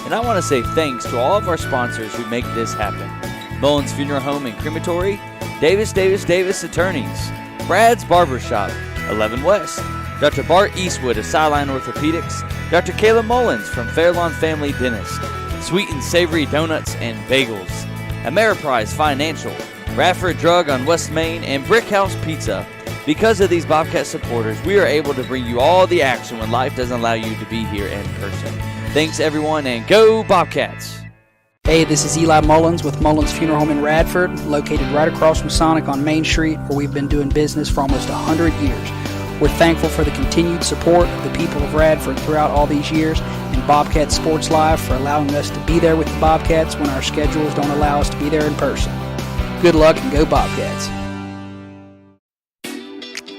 And I want to say thanks to all of our sponsors who make this happen. Mullins Funeral Home and Crematory, Davis Attorneys, Brad's Barbershop, 11 West, Dr. Bart Eastwood of Sideline Orthopedics, Dr. Kayla Mullins from Fairlawn Family Dentist, Sweet and Savory Donuts and Bagels, Ameriprise Financial, Radford Drug on West Main, and Brick House Pizza. Because of these Bobcat supporters, we are able to bring you all the action when life doesn't allow you to be here in person. Thanks, everyone, and go Bobcats! Hey, this is Eli Mullins with Mullins Funeral Home in Radford, located right across from Sonic on Main Street, where we've been doing business for almost 100 years. We're thankful for the continued support of the people of Radford throughout all these years, and Bobcat Sports Live for allowing us to be there with the Bobcats when our schedules don't allow us to be there in person. Good luck and go Bobcats.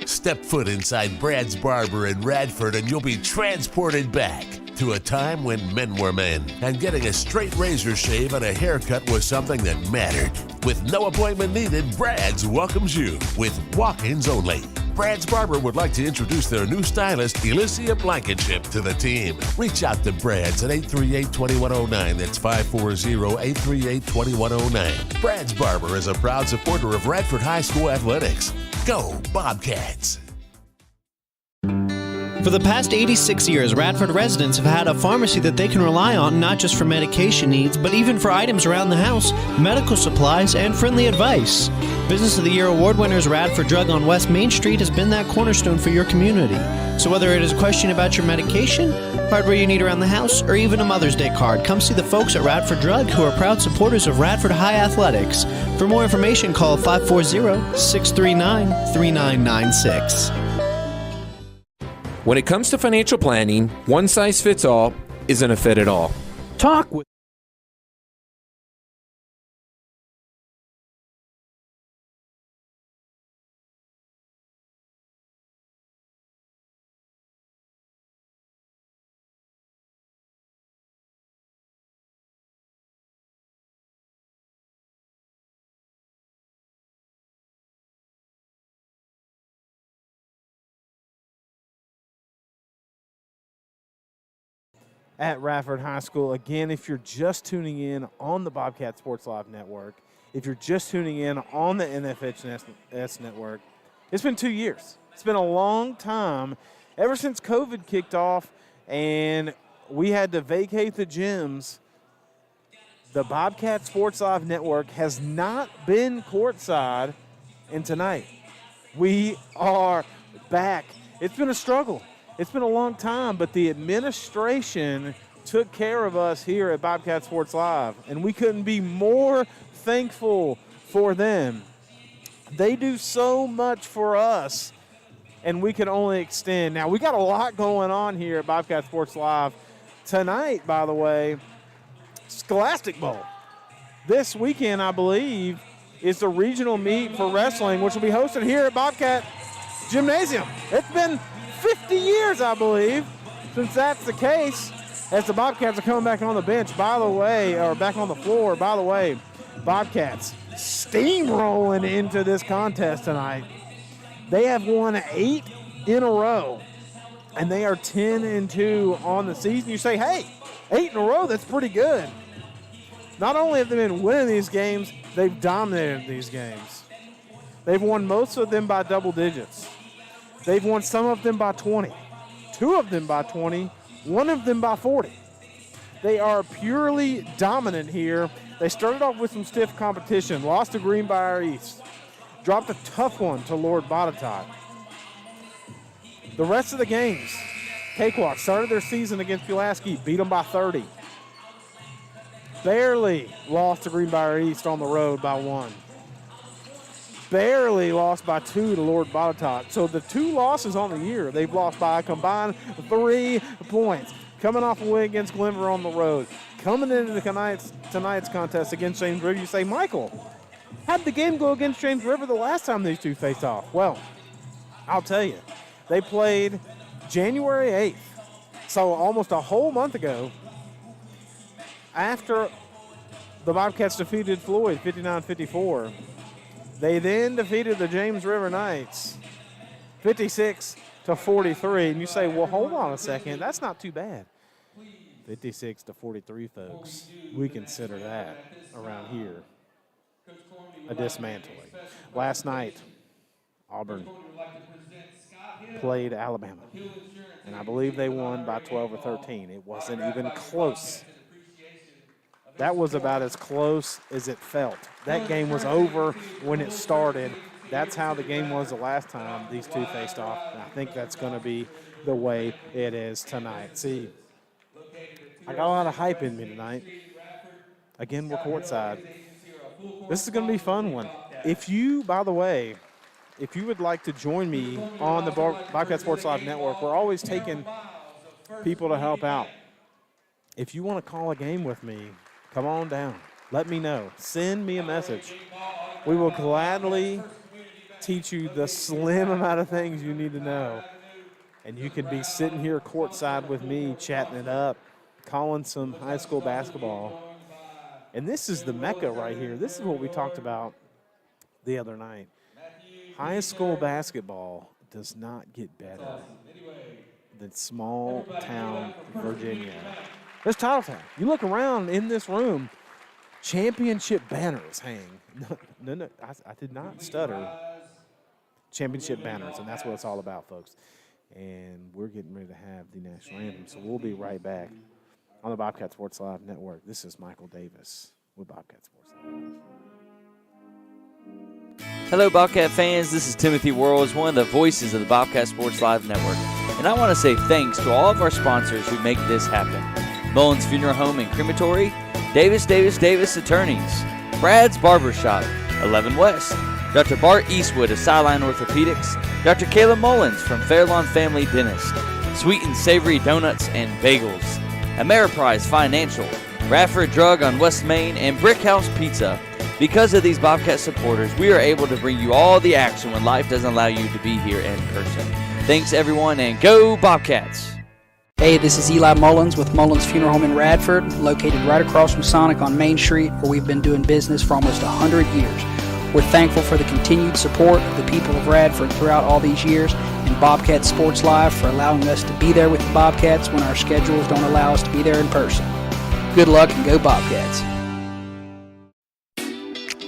Step foot inside Brad's Barber in Radford and you'll be transported back to a time when men were men and getting a straight razor shave and a haircut was something that mattered. With no appointment needed, Brad's welcomes you with walk-ins only. Brad's Barber would like to introduce their new stylist, Elysia Blankenship, to the team. Reach out to Brad's at 838-2109. That's 540-838-2109. Brad's Barber is a proud supporter of Radford High School athletics. Go Bobcats! For the past 86 years, Radford residents have had a pharmacy that they can rely on not just for medication needs, but even for items around the house, medical supplies, and friendly advice. Business of the Year award winners Radford Drug on West Main Street has been that cornerstone for your community. So whether it is a question about your medication, hardware you need around the house, or even a Mother's Day card, come see the folks at Radford Drug who are proud supporters of Radford High Athletics. For more information, call 540-639-3996. When it comes to financial planning, one size fits all isn't a fit at all. Talk with at Radford High School. Again, if you're just tuning in on the Bobcat Sports Live Network, if you're just tuning in on the NFHS Network, it's been 2 years. It's been a long time ever since COVID kicked off and we had to vacate the gyms. The Bobcat Sports Live Network has not been courtside, and tonight we are back. It's been a struggle. It's been a long time, but the administration took care of us here at Bobcat Sports Live, and we couldn't be more thankful for them. They do so much for us, and we can only extend. Now, we got a lot going on here at Bobcat Sports Live. Tonight, by the way, Scholastic Bowl. This weekend, I believe, is the regional meet for wrestling, which will be hosted here at Bobcat Gymnasium. It's been 50 years, I believe, since that's the case, as the Bobcats are coming back on the bench, by the way, or back on the floor. By the way, Bobcats steamrolling into this contest tonight. They have won 8 in a row, and they are 10-2 on the season. You say, hey, 8 in a row, that's pretty good. Not only have they been winning these games, they've dominated these games. They've won most of them by double digits. They've won some of them by 20, 2 of them by 20, 1 of them by 40. They are purely dominant here. They started off with some stiff competition, lost to Greenbrier East, dropped a tough one to Lord Botetourt. The rest of the games, Cakewalk started their season against Pulaski, beat them by 30. Barely lost to Greenbrier East on the road by 1. Barely lost by 2 to Lord Botetourt. So the 2 losses on the year, they've lost by a combined 3 points. Coming off a win against Clevenger on the road. Coming into tonight's contest against James River, you say, Michael, how'd the game go against James River the last time these two faced off? Well, I'll tell you. They played January 8th, so almost a whole month ago, after the Bobcats defeated Floyd 59-54. They then defeated the James River Knights 56-43. And you say, well, hold on a second. That's not too bad. 56-43, folks. We consider that around here a dismantling. Last night, Auburn played Alabama, and I believe they won by 12 or 13. It wasn't even close. That was about as close as it felt. That game was over when it started. That's how the game was the last time these two faced off, and I think that's going to be the way it is tonight. See, I got a lot of hype in me tonight. Again, we're courtside. This is going to be a fun one. If you, by the way, if you would like to join me on the Bobcat Sports Live Network, we're always taking people to help out. If you want to call a game with me, come on down. Let me know. Send me a message. We will gladly teach you the slim amount of things you need to know. And you can be sitting here courtside with me, chatting it up, calling some high school basketball. And this is the mecca right here. This is what we talked about the other night. High school basketball does not get better than small town Virginia. There's Titletown. You look around in this room, championship banners hang. No, I did not stutter. Championship banners, and that's what it's all about, folks. And we're getting ready to have the national anthem, so we'll be right back on the Bobcat Sports Live Network. This is Michael Davis with Bobcat Sports Live. Hello, Bobcat fans. This is Timothy Worrells, one of the voices of the Bobcat Sports Live Network. And I want to say thanks to all of our sponsors who make this happen. Mullins Funeral Home and Crematory, Davis Attorneys, Brad's Barbershop, 11 West, Dr. Bart Eastwood of Sideline Orthopedics, Dr. Kayla Mullins from Fairlawn Family Dentist, Sweet and Savory Donuts and Bagels, Ameriprise Financial, Radford Drug on West Main, and Brick House Pizza. Because of these Bobcat supporters, we are able to bring you all the action when life doesn't allow you to be here in person. Thanks, everyone, and go Bobcats! Hey, this is Eli Mullins with Mullins Funeral Home in Radford, located right across from Sonic on Main Street, where we've been doing business for almost 100 years. We're thankful for the continued support of the people of Radford throughout all these years, and Bobcat Sports Live for allowing us to be there with the Bobcats when our schedules don't allow us to be there in person. Good luck and go Bobcats.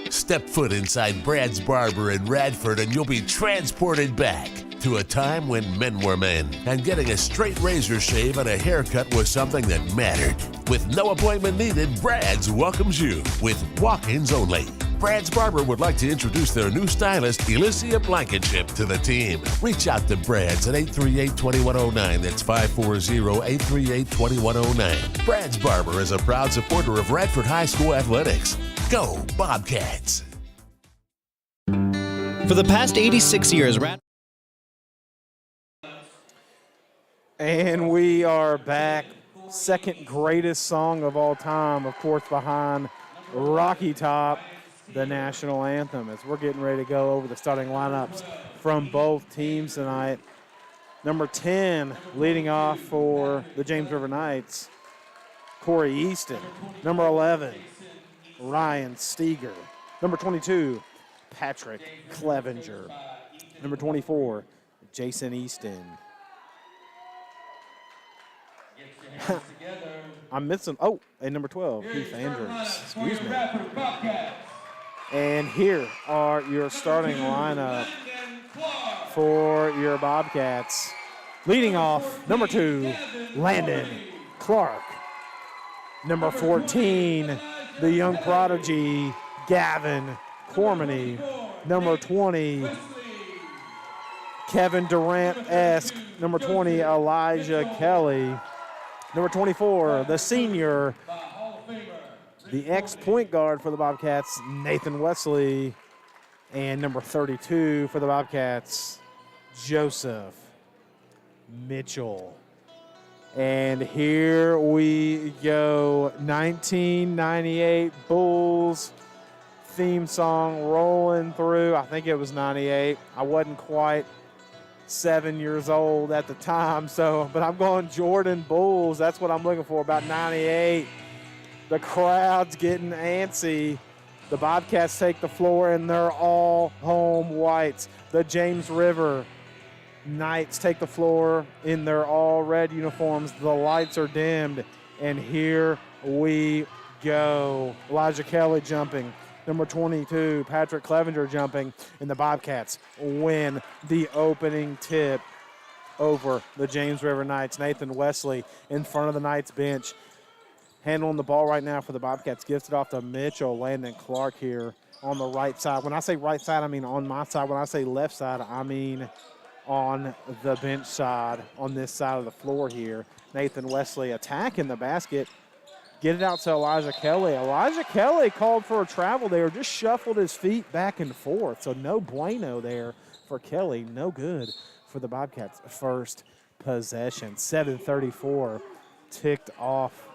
Step foot inside Brad's Barber in Radford and you'll be transported back to a time when men were men and getting a straight razor shave and a haircut was something that mattered. With no appointment needed, Brad's welcomes you with walk-ins only. Brad's Barber would like to introduce their new stylist, Elysia Blankenship, to the team. Reach out to Brad's at 838-2109. That's 540-838-2109. Brad's Barber is a proud supporter of Radford High School athletics. Go Bobcats! For the past 86 years, And we are back. Second greatest song of all time, of course, behind Rocky Top, the national anthem, as we're getting ready to go over the starting lineups from both teams tonight. Number 10, leading off for the James River Knights, Corey Easton. Number 11, Ryan Steger. Number 22, Patrick Clevenger. Number 24, Jason Easton. I'm missing, and number 12, Keith Andrews. Excuse me. And here are your starting lineup for your Bobcats. Leading off, number 2, Landon Clark. Number 14, the young prodigy, Gavin Cormany. Number 20, Kevin Durant-esque. Number 20, Elijah Kelly. Number 24, the senior, the ex-point guard for the Bobcats, Nathan Wesley. And number 32 for the Bobcats, Joseph Mitchell. And here we go, 1998 Bulls theme song rolling through. I think it was 98. I wasn't quite 7 years old at the time, but I'm going Jordan Bulls. That's what I'm looking for, about 98. The crowd's getting antsy. The Bobcats take the floor, and they're all home whites. The James River Knights take the floor in their all red uniforms. The lights are dimmed, And here we go. Elijah Kelly jumping. Number 22, Patrick Clevenger jumping. And the Bobcats win the opening tip over the James River Knights. Nathan Wesley in front of the Knights bench. Handling the ball right now for the Bobcats. Gives it off to Mitchell. Landon Clark here on the right side. When I say right side, I mean on my side. When I say left side, I mean on the bench side, on this side of the floor here. Nathan Wesley attacking the basket. Get it out to Elijah Kelly. Elijah Kelly called for a travel there, just shuffled his feet back and forth. So no bueno there for Kelly. No good for the Bobcats' first possession. 7:34 ticked off.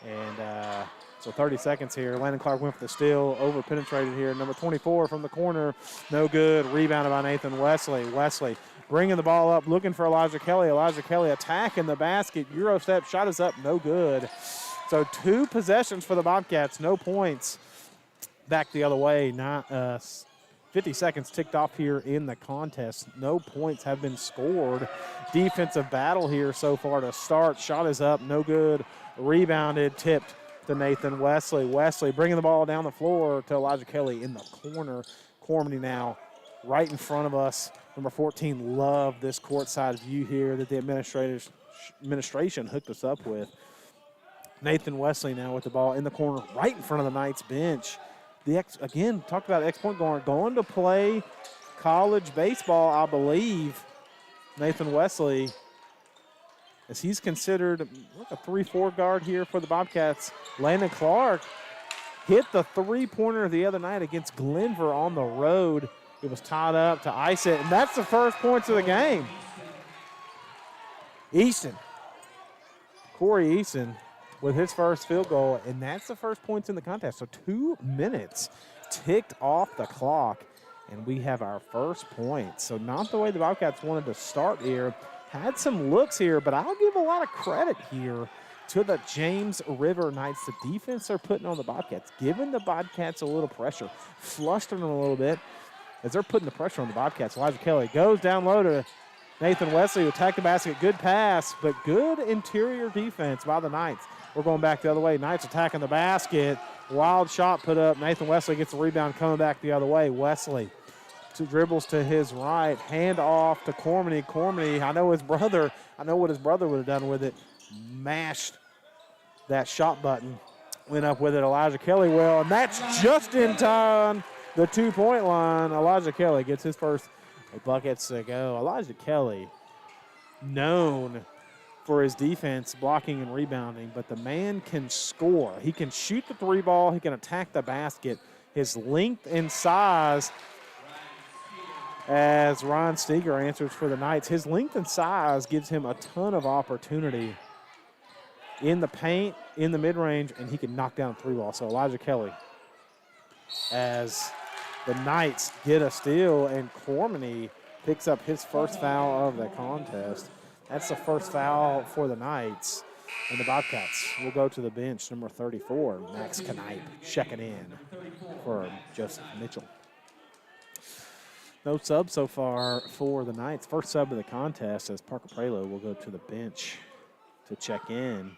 And so 30 seconds here. Landon Clark went for the steal, over-penetrated here. Number 24 from the corner, no good. Rebounded by Nathan Wesley. Wesley bringing the ball up, looking for Elijah Kelly. Elijah Kelly attacking the basket. Euro step, shot is up, no good. So 2 possessions for the Bobcats, no points. Back the other way, 50 seconds ticked off here in the contest. No points have been scored. Defensive battle here so far to start. Shot is up, no good. Rebounded, tipped to Nathan Wesley. Wesley bringing the ball down the floor to Elijah Kelly in the corner. Cormany now right in front of us. Number 14, love this courtside view here that the administration hooked us up with. Nathan Wesley now with the ball in the corner right in front of the Knights bench. Again, talked about ex-point guard going to play college baseball, I believe. Nathan Wesley, as he's considered a 3-4 guard here for the Bobcats. Landon Clark hit the three-pointer the other night against Clevenger on the road. It was tied up to ice it, and that's the first points of the game. Easton, Corey Easton with his first field goal, and that's the first points in the contest. So 2 minutes ticked off the clock, and we have our first point. So not the way the Bobcats wanted to start here. Had some looks here, but I'll give a lot of credit here to the James River Knights. The defense they're putting on the Bobcats, giving the Bobcats a little pressure, flustering them a little bit as they're putting the pressure on the Bobcats. Elijah Kelly goes down low to Nathan Wesley to attack the basket. Good pass, but good interior defense by the Knights. We're going back the other way. Knights attacking the basket. Wild shot put up. Nathan Wesley gets the rebound coming back the other way. Wesley dribbles to his right. Hand off to Cormany. Cormany, I know what his brother would have done with it. Mashed that shot button. Went up with it. Elijah Kelly will, and that's just in time. The 2-point line. Elijah Kelly gets his first buckets to go. Elijah Kelly, known for his defense, blocking and rebounding, but the man can score. He can shoot the 3 ball. He can attack the basket. His length and size, as Ryan Steger answers for the Knights, his length and size gives him a ton of opportunity in the paint, in the mid-range, and he can knock down a 3 ball. So Elijah Kelly, as the Knights get a steal, and Cormany picks up his first foul of the contest. That's the first foul for the Knights. And the Bobcats will go to the bench. Number 34, Max Knipe, checking in for Joseph Mitchell. No sub so far for the Knights. First sub of the contest as Parker Prelo will go to the bench to check in.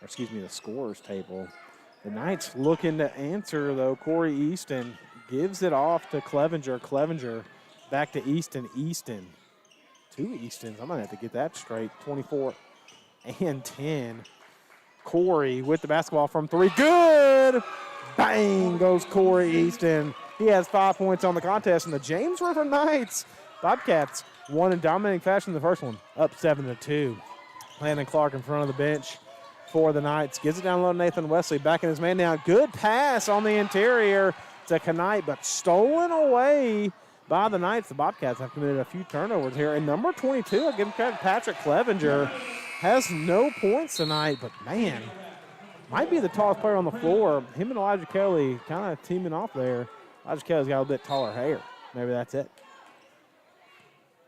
Or excuse me, the scorers table. The Knights looking to answer, though. Corey Easton gives it off to Clevenger. Clevenger back to Easton. Easton. 2 Eastons. I'm going to have to get that straight. 24 and 10. Corey with the basketball from 3. Good! Bang goes Corey Easton. He has 5 points on the contest. And the James River Knights, Bobcats, won in dominating fashion in the first one, up 7-2. Landon Clark in front of the bench for the Knights. Gives it down low to Nathan Wesley, backing his man down. Good pass on the interior to Knight, but stolen away by the Knights. The Bobcats have committed a few turnovers here. And number 22, I'll give him credit, Patrick Clevenger, has no points tonight, but man, might be the tallest player on the floor. Him and Elijah Kelly kind of teaming off there. Elijah Kelly's got a bit taller hair. Maybe that's it.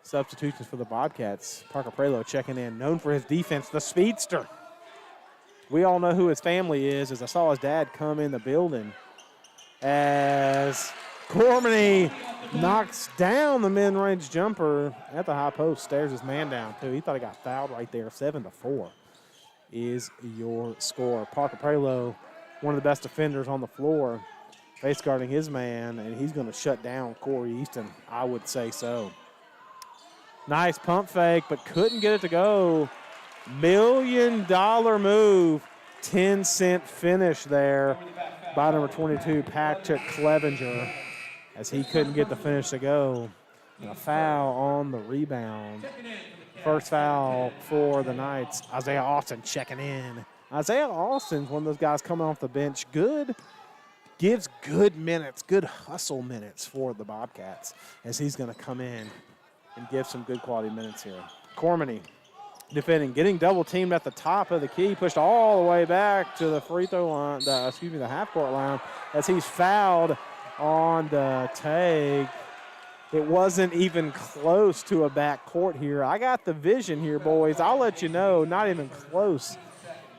Substitutions for the Bobcats. Parker Prelo checking in, known for his defense, the speedster. We all know who his family is, as I saw his dad come in the building. As Cormany knocks down the mid-range jumper at the high post, stares his man down too. He thought he got fouled right there, 7-4. is your score. Parker Prelo, one of the best defenders on the floor, face guarding his man, and he's going to shut down Corey Easton. I would say so. Nice pump fake, but couldn't get it to go. $1 million move. 10-cent finish there by number 22, Patrick Clevenger, as he couldn't get the finish to go. And a foul on the rebound. First foul for the Knights. Isaiah Austin checking in. Isaiah Austin's one of those guys coming off the bench. Gives good minutes, good hustle minutes for the Bobcats, as he's going to come in and give some good quality minutes here. Cormany defending, getting double teamed at the top of the key, pushed all the way back to the free throw line, the half court line, as he's fouled on the take. It wasn't even close to a back court here. I got the vision here, boys. I'll let you know, not even close.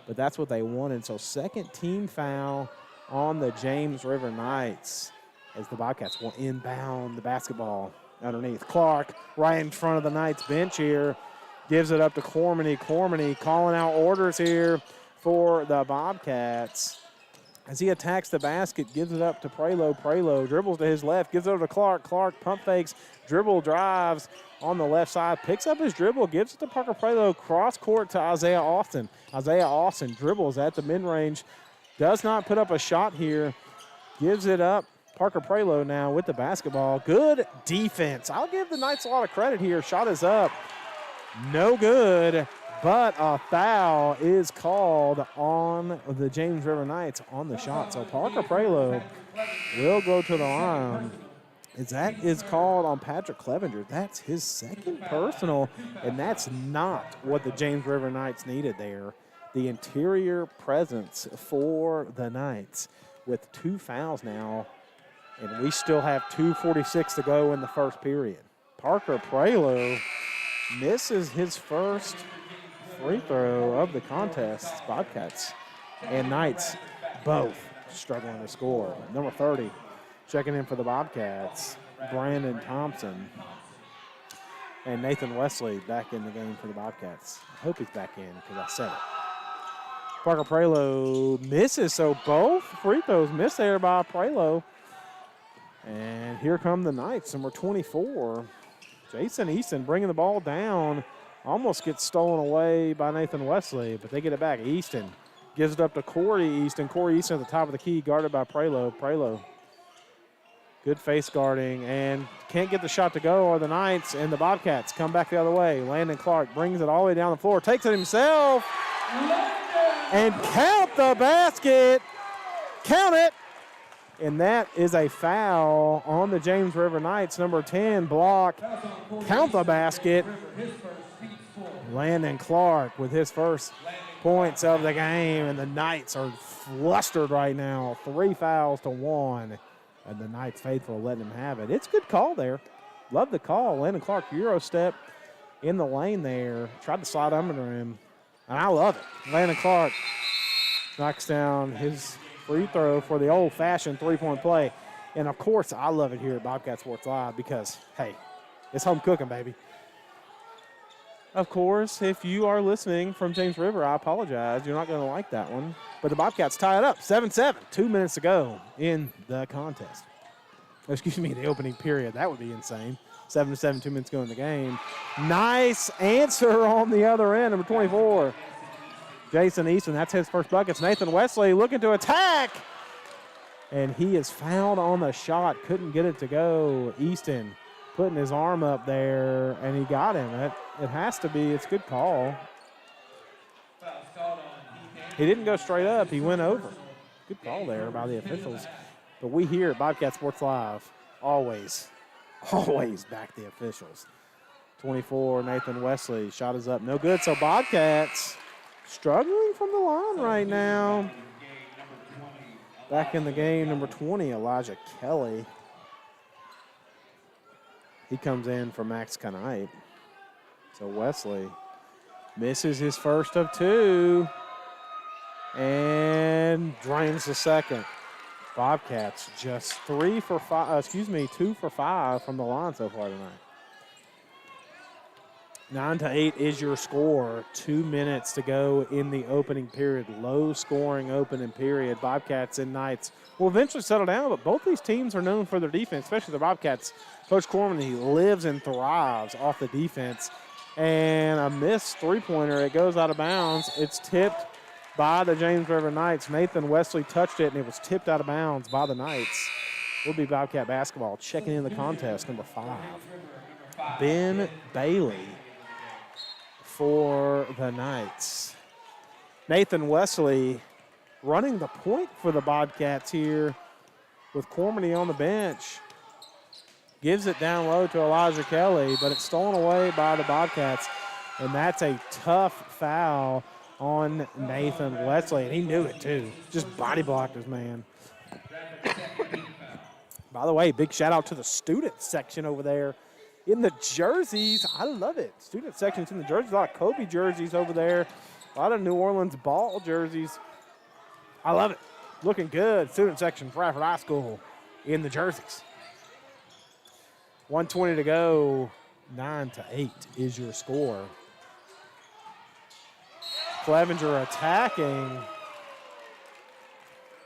But that's what they wanted. So second team foul on the James River Knights, as the Bobcats will inbound the basketball underneath. Clark right in front of the Knights bench here. Gives it up to Cormany. Cormany calling out orders here for the Bobcats. As he attacks the basket, gives it up to Prelo. Prelo dribbles to his left, gives it over to Clark. Clark pump fakes, dribble drives on the left side, picks up his dribble, gives it to Parker Prelo, cross court to Isaiah Austin. Isaiah Austin dribbles at the mid-range, does not put up a shot here, gives it up. Parker Prelo now with the basketball. Good defense. I'll give the Knights a lot of credit here. Shot is up. No good, but a foul is called on the James River Knights on the shot. So Parker Prelo will go to the line. That is called on Patrick Clevenger. That's his second personal, and that's not what the James River Knights needed there. The interior presence for the Knights with 2 fouls now, and we still have 2:46 to go in the first period. Parker Prelo misses his first free throw of the contest. Bobcats and Knights both struggling to score. Number 30 checking in for the Bobcats, Brandon Thompson. And Nathan Wesley back in the game for the Bobcats. I hope he's back in because I said it. Parker Prelo misses, so both free throws missed there by Prelo. And here come the Knights, number 24. Jason Easton bringing the ball down. Almost gets stolen away by Nathan Wesley, but they get it back. Easton gives it up to Corey Easton. Corey Easton at the top of the key, guarded by Prelo. Prelo, good face guarding, and can't get the shot to go, or the Knights and the Bobcats come back the other way. Landon Clark brings it all the way down the floor, takes it himself, and count the basket. Count it. And that is a foul on the James River Knights. Number 10 block. Count the basket. Landon Clark with his first points of the game, and the Knights are flustered right now. 3 fouls to 1, and the Knights faithful letting him have it. It's a good call there. Love the call. Landon Clark Euro step in the lane there. Tried to slide under him, and I love it. Landon Clark knocks down his free throw for the old-fashioned three-point play. And, of course, I love it here at Bobcat Sports Live because, hey, it's home cooking, baby. Of course, if you are listening from James River, I apologize. You're not going to like that one. But the Bobcats tie it up, 7-7, 2 minutes to go in the contest. Excuse me, the opening period. That would be insane. 7-7, 2 minutes to go in the game. Nice answer on the other end, number 24. Jason Easton, that's his first buckets. Nathan Wesley looking to attack. And he is fouled on the shot. Couldn't get it to go. Easton putting his arm up there, and he got him. It has to be. It's a good call. He didn't go straight up. He went over. Good call there by the officials. But we here at Bobcat Sports Live always back the officials. 24, Nathan Wesley. Shot is up. No good. So Bobcats struggling from the line right now. Back in the game, number 20, Elijah Kelly. He comes in for Max Knight. So Wesley misses his first of 2 and drains the second. Bobcats just 2 for 5 from the line so far tonight. 9-8 is your score. 2 minutes to go in the opening period. Low-scoring opening period. Bobcats and Knights will eventually settle down, but both these teams are known for their defense, especially the Bobcats. Coach Corman, lives and thrives off the defense. And a missed three-pointer. It goes out of bounds. It's tipped by the James River Knights. Nathan Wesley touched it, and it was tipped out of bounds by the Knights. Will be Bobcat basketball checking in the contest, number 5. Ben Bailey for the Knights. Nathan Wesley running the point for the Bobcats here with Cormany on the bench. Gives it down low to Elijah Kelly, but it's stolen away by the Bobcats, and that's a tough foul on Nathan Wesley, and he knew it too. Just body blocked his man. By the way, big shout out to the student section over there in the jerseys. I love it. Student sections in the jerseys. A lot of Kobe jerseys over there. A lot of New Orleans Ball jerseys. I love it. Looking good. Student section for Radford High School in the jerseys. 1:20 to go. 9-8 is your score. Clevenger attacking.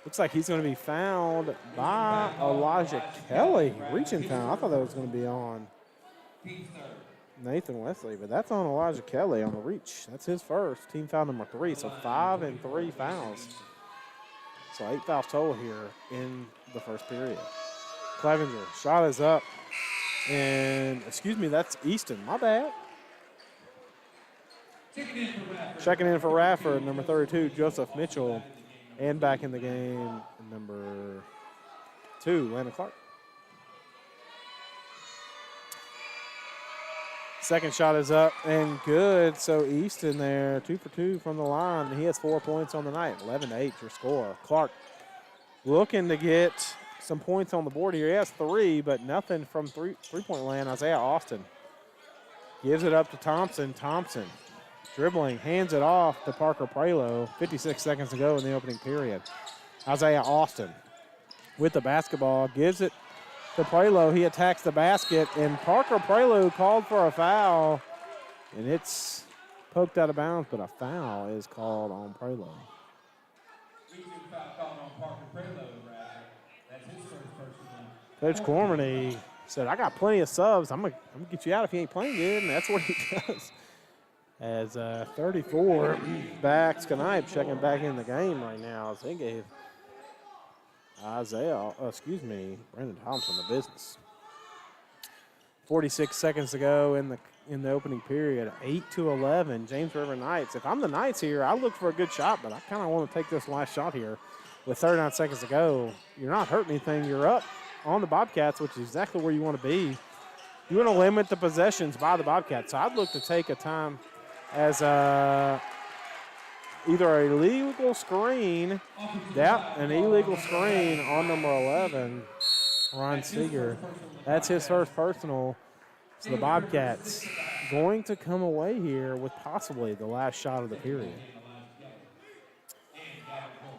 Looks like he's going to be fouled by Elijah Kelly. Reaching foul. I thought that was going to be on Nathan Wesley, but that's on Elijah Kelly on the reach. That's his first. Team foul number 3. So 5 and 3 fouls. So 8 fouls total here in the first period. Clevenger, shot is up. And, excuse me, that's Easton. My bad. Checking in for Radford, number 32, Joseph Mitchell. And back in the game, number 2, Landon Clark. Second shot is up and good. So Easton there, 2 for 2 from the line. He has 4 points on the night. 11-8 your score. Clark looking to get some points on the board here. He has 3, but nothing from three-point land. Isaiah Austin gives it up to Thompson. Thompson dribbling, hands it off to Parker Prelo. 56 seconds to go in the opening period. Isaiah Austin with the basketball, gives it to Prelo. He attacks the basket, and Parker Prelo called for a foul, and it's poked out of bounds, but a foul is called on Prelo. Coach Cormany said, I got plenty of subs. I'm gonna get you out if you ain't playing good, and that's what he does. As 34 back, Skanipe checking back in the game right now as they gave Brandon Thompson the business. 46 seconds to go in the opening period. 8-11, James River Knights. If I'm the Knights here, I look for a good shot, but I kind of want to take this last shot here with 39 seconds to go. You're not hurting anything. You're up on the Bobcats, which is exactly where you want to be. You want to limit the possessions by the Bobcats. So I'd look to take a time as either a legal screen, an illegal screen on number 11, Ron Seeger. That's his first personal. So the Bobcats going to come away here with possibly the last shot of the period.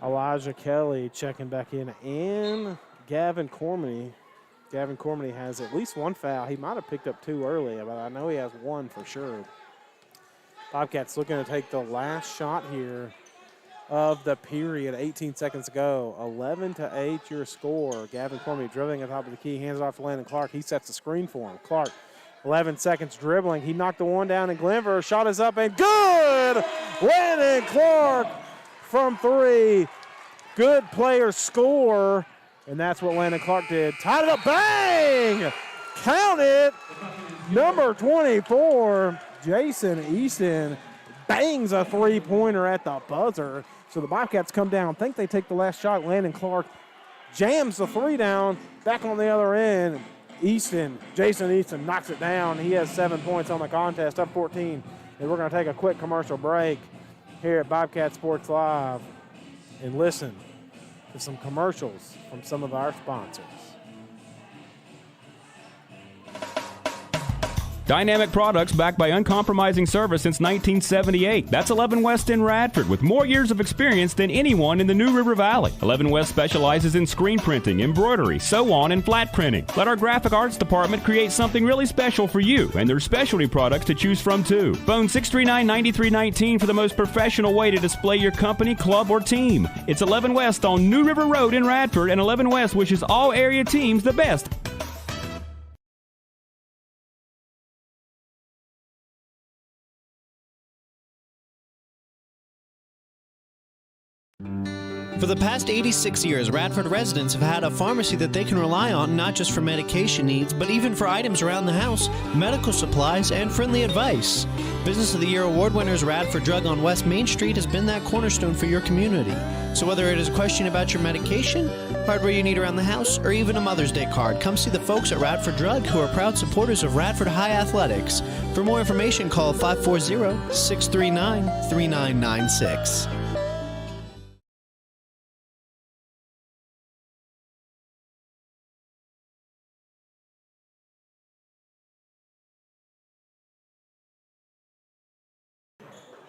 Elijah Kelly checking back in, and Gavin Cormany. Gavin Cormany has at least 1 foul. He might have picked up 2 early, but I know he has 1 for sure. Bobcats looking to take the last shot here of the period. 18 seconds to go. 11-8 your score. Gavin Cormany dribbling at the top of the key. Hands it off to Landon Clark. He sets the screen for him. Clark, 11 seconds dribbling. He knocked the one down in Clevenger. Shot is up and good! Landon Clark from 3. Good player score. And that's what Landon Clark did. Tied it up. Bang! Count it. Number 24. Jason Easton bangs a 3-pointer at the buzzer. So the Bobcats come down, think they take the last shot. Landon Clark jams the 3 down. Back on the other end, Jason Easton knocks it down. He has 7 points on the contest, up 14. And we're going to take a quick commercial break here at Bobcat Sports Live and listen to some commercials from some of our sponsors. Dynamic products backed by uncompromising service since 1978. That's 11 West in Radford, with more years of experience than anyone in the New River Valley. 11 West specializes in screen printing, embroidery, sew-on, and flat printing. Let our graphic arts department create something really special for you, and there's specialty products to choose from too. Phone 639-9319 for the most professional way to display your company, club, or team. It's 11 West on New River Road in Radford, and 11 West wishes all area teams the best. For the past 86 years, Radford residents have had a pharmacy that they can rely on not just for medication needs, but even for items around the house, medical supplies, and friendly advice. Business of the Year award winners Radford Drug on West Main Street has been that cornerstone for your community. So whether it is a question about your medication, hardware you need around the house, or even a Mother's Day card, come see the folks at Radford Drug, who are proud supporters of Radford High Athletics. For more information, call 540-639-3996.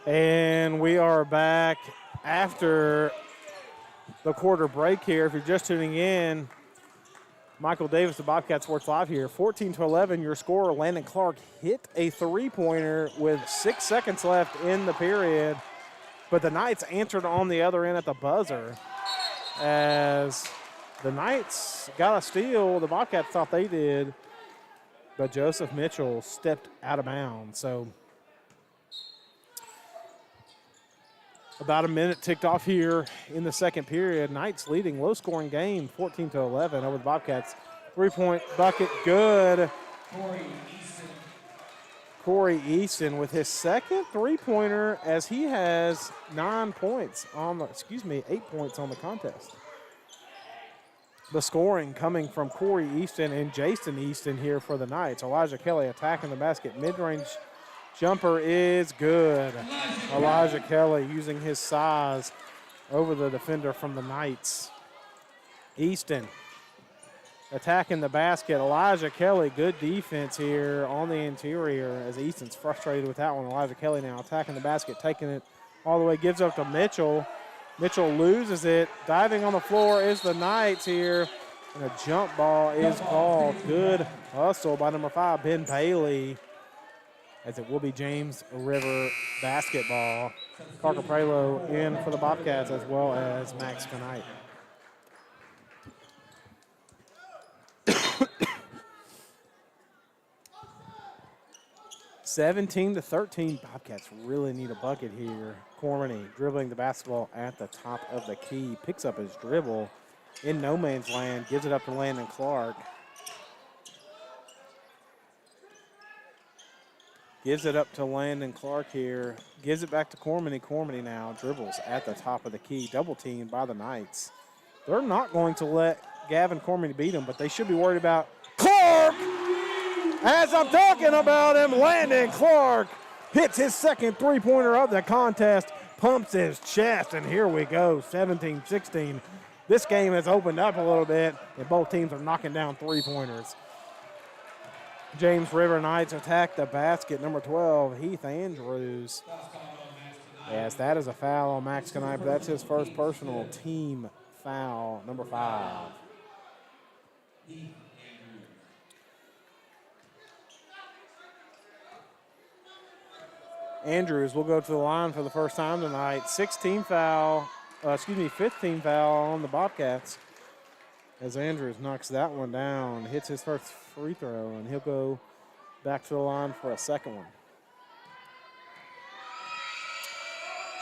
And we are back after the quarter break here. If you're just tuning in, Michael Davis of Bobcat Sports Live here. 14-11, your score. Landon Clark hit a three-pointer with 6 seconds left in the period, but the Knights answered on the other end at the buzzer. As the Knights got a steal, the Bobcats thought they did, but Joseph Mitchell stepped out of bounds. So about a minute ticked off here in the second period. Knights leading, low-scoring game, 14-11 over the Bobcats. Three-point bucket, good. Corey Easton with his second three-pointer, as he has 8 points on the contest. The scoring coming from Corey Easton and Jason Easton here for the Knights. Elijah Kelly attacking the basket. Mid-range jumper is good. Elijah Kelly using his size over the defender from the Knights. Easton attacking the basket. Elijah Kelly, good defense here on the interior as Easton's frustrated with that one. Elijah Kelly now attacking the basket, taking it all the way, gives up to Mitchell. Mitchell loses it. Diving on the floor is the Knights here. And a jump ball is called. Good hustle by number 5, Ben Bailey, as it will be James River basketball. Parker Prelo in for the Bobcats, as well as Max Knight. (17-13). Bobcats really need a bucket here. Cormany dribbling the basketball at the top of the key. Picks up his dribble in no man's land. Gives it up to Landon Clark. Gives it up to Landon Clark here. Gives it back to Cormany. Cormany now dribbles at the top of the key. Double teamed by the Knights. They're not going to let Gavin Cormany beat him, but they should be worried about Clark. As I'm talking about him, Landon Clark hits his second three-pointer of the contest, pumps his chest, and here we go, 17-16. This game has opened up a little bit, and both teams are knocking down three-pointers. James River Knights attack the basket. Number 12, Heath Andrews. Yes, that is a foul on Max Knight, but that's his first personal team foul, number 5. Andrews will go to the line for the first time tonight. 15 foul on the Bobcats, as Andrews knocks that one down, hits his first free throw, and he'll go back to the line for a second one.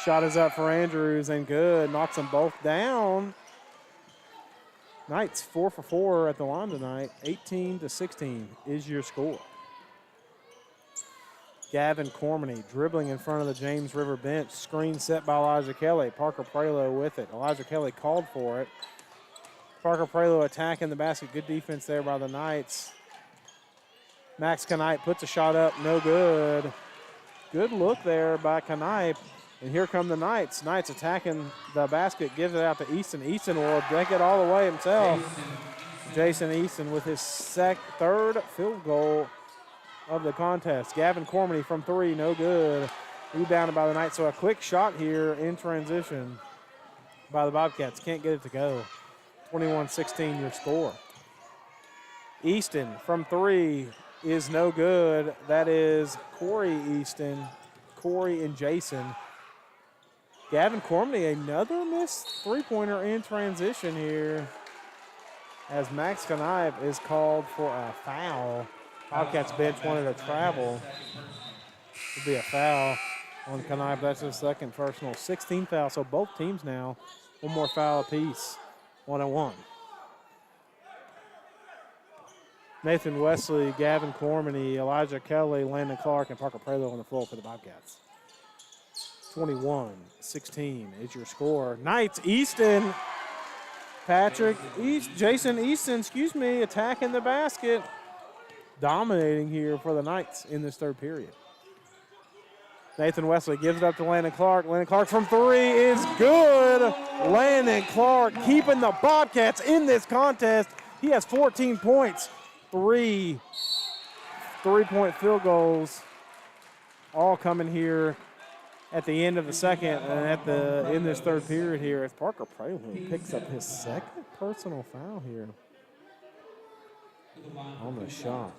Shot is up for Andrews, and good. Knocks them both down. Knights 4 for 4 at the line tonight. 18-16 is your score. Gavin Cormany dribbling in front of the James River bench. Screen set by Elijah Kelly. Parker Prelo with it. Elijah Kelly called for it. Parker Prelo attacking the basket. Good defense there by the Knights. Max Knight puts a shot up. No good. Good look there by Knight. And here come the Knights. Knights attacking the basket. Gives it out to Easton. Easton will break it all the way himself. Jason Easton with his third field goal of the contest. Gavin Cormany from 3, no good. Rebounded by the Knights. So a quick shot here in transition by the Bobcats. Can't get it to go. 21-16 your score. Easton from 3 is no good. That is Corey Easton, Corey and Jason. Gavin Cormany, another missed three-pointer in transition here as Max Kanive is called for a foul. Bobcats bench wanted a travel. It'll be a foul on Kanive. That's his second personal. 16 foul, so both teams now one more foul apiece, 1-1. Nathan Wesley, Gavin Cormany, Elijah Kelly, Landon Clark, and Parker Prelo on the floor for the Bobcats. 21-16 is your score. Knights, Easton. Jason Easton, attacking the basket. Dominating here for the Knights in this third period. Nathan Wesley gives it up to Landon Clark. Landon Clark from 3 is good. Landon Clark keeping the Bobcats in this contest. He has 14 points. 3 three-point field goals all coming here at the end of the second and in this third period here as Parker Prelo picks up his second personal foul here on the shot.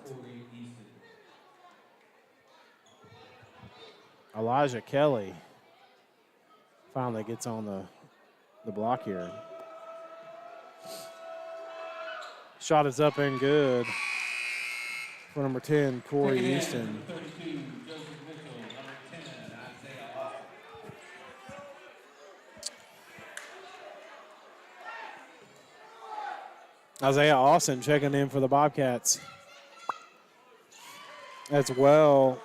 Elijah Kelly finally gets on the block here. Shot is up and good for number 10, Corey Easton. Isaiah Austin checking in for the Bobcats, as well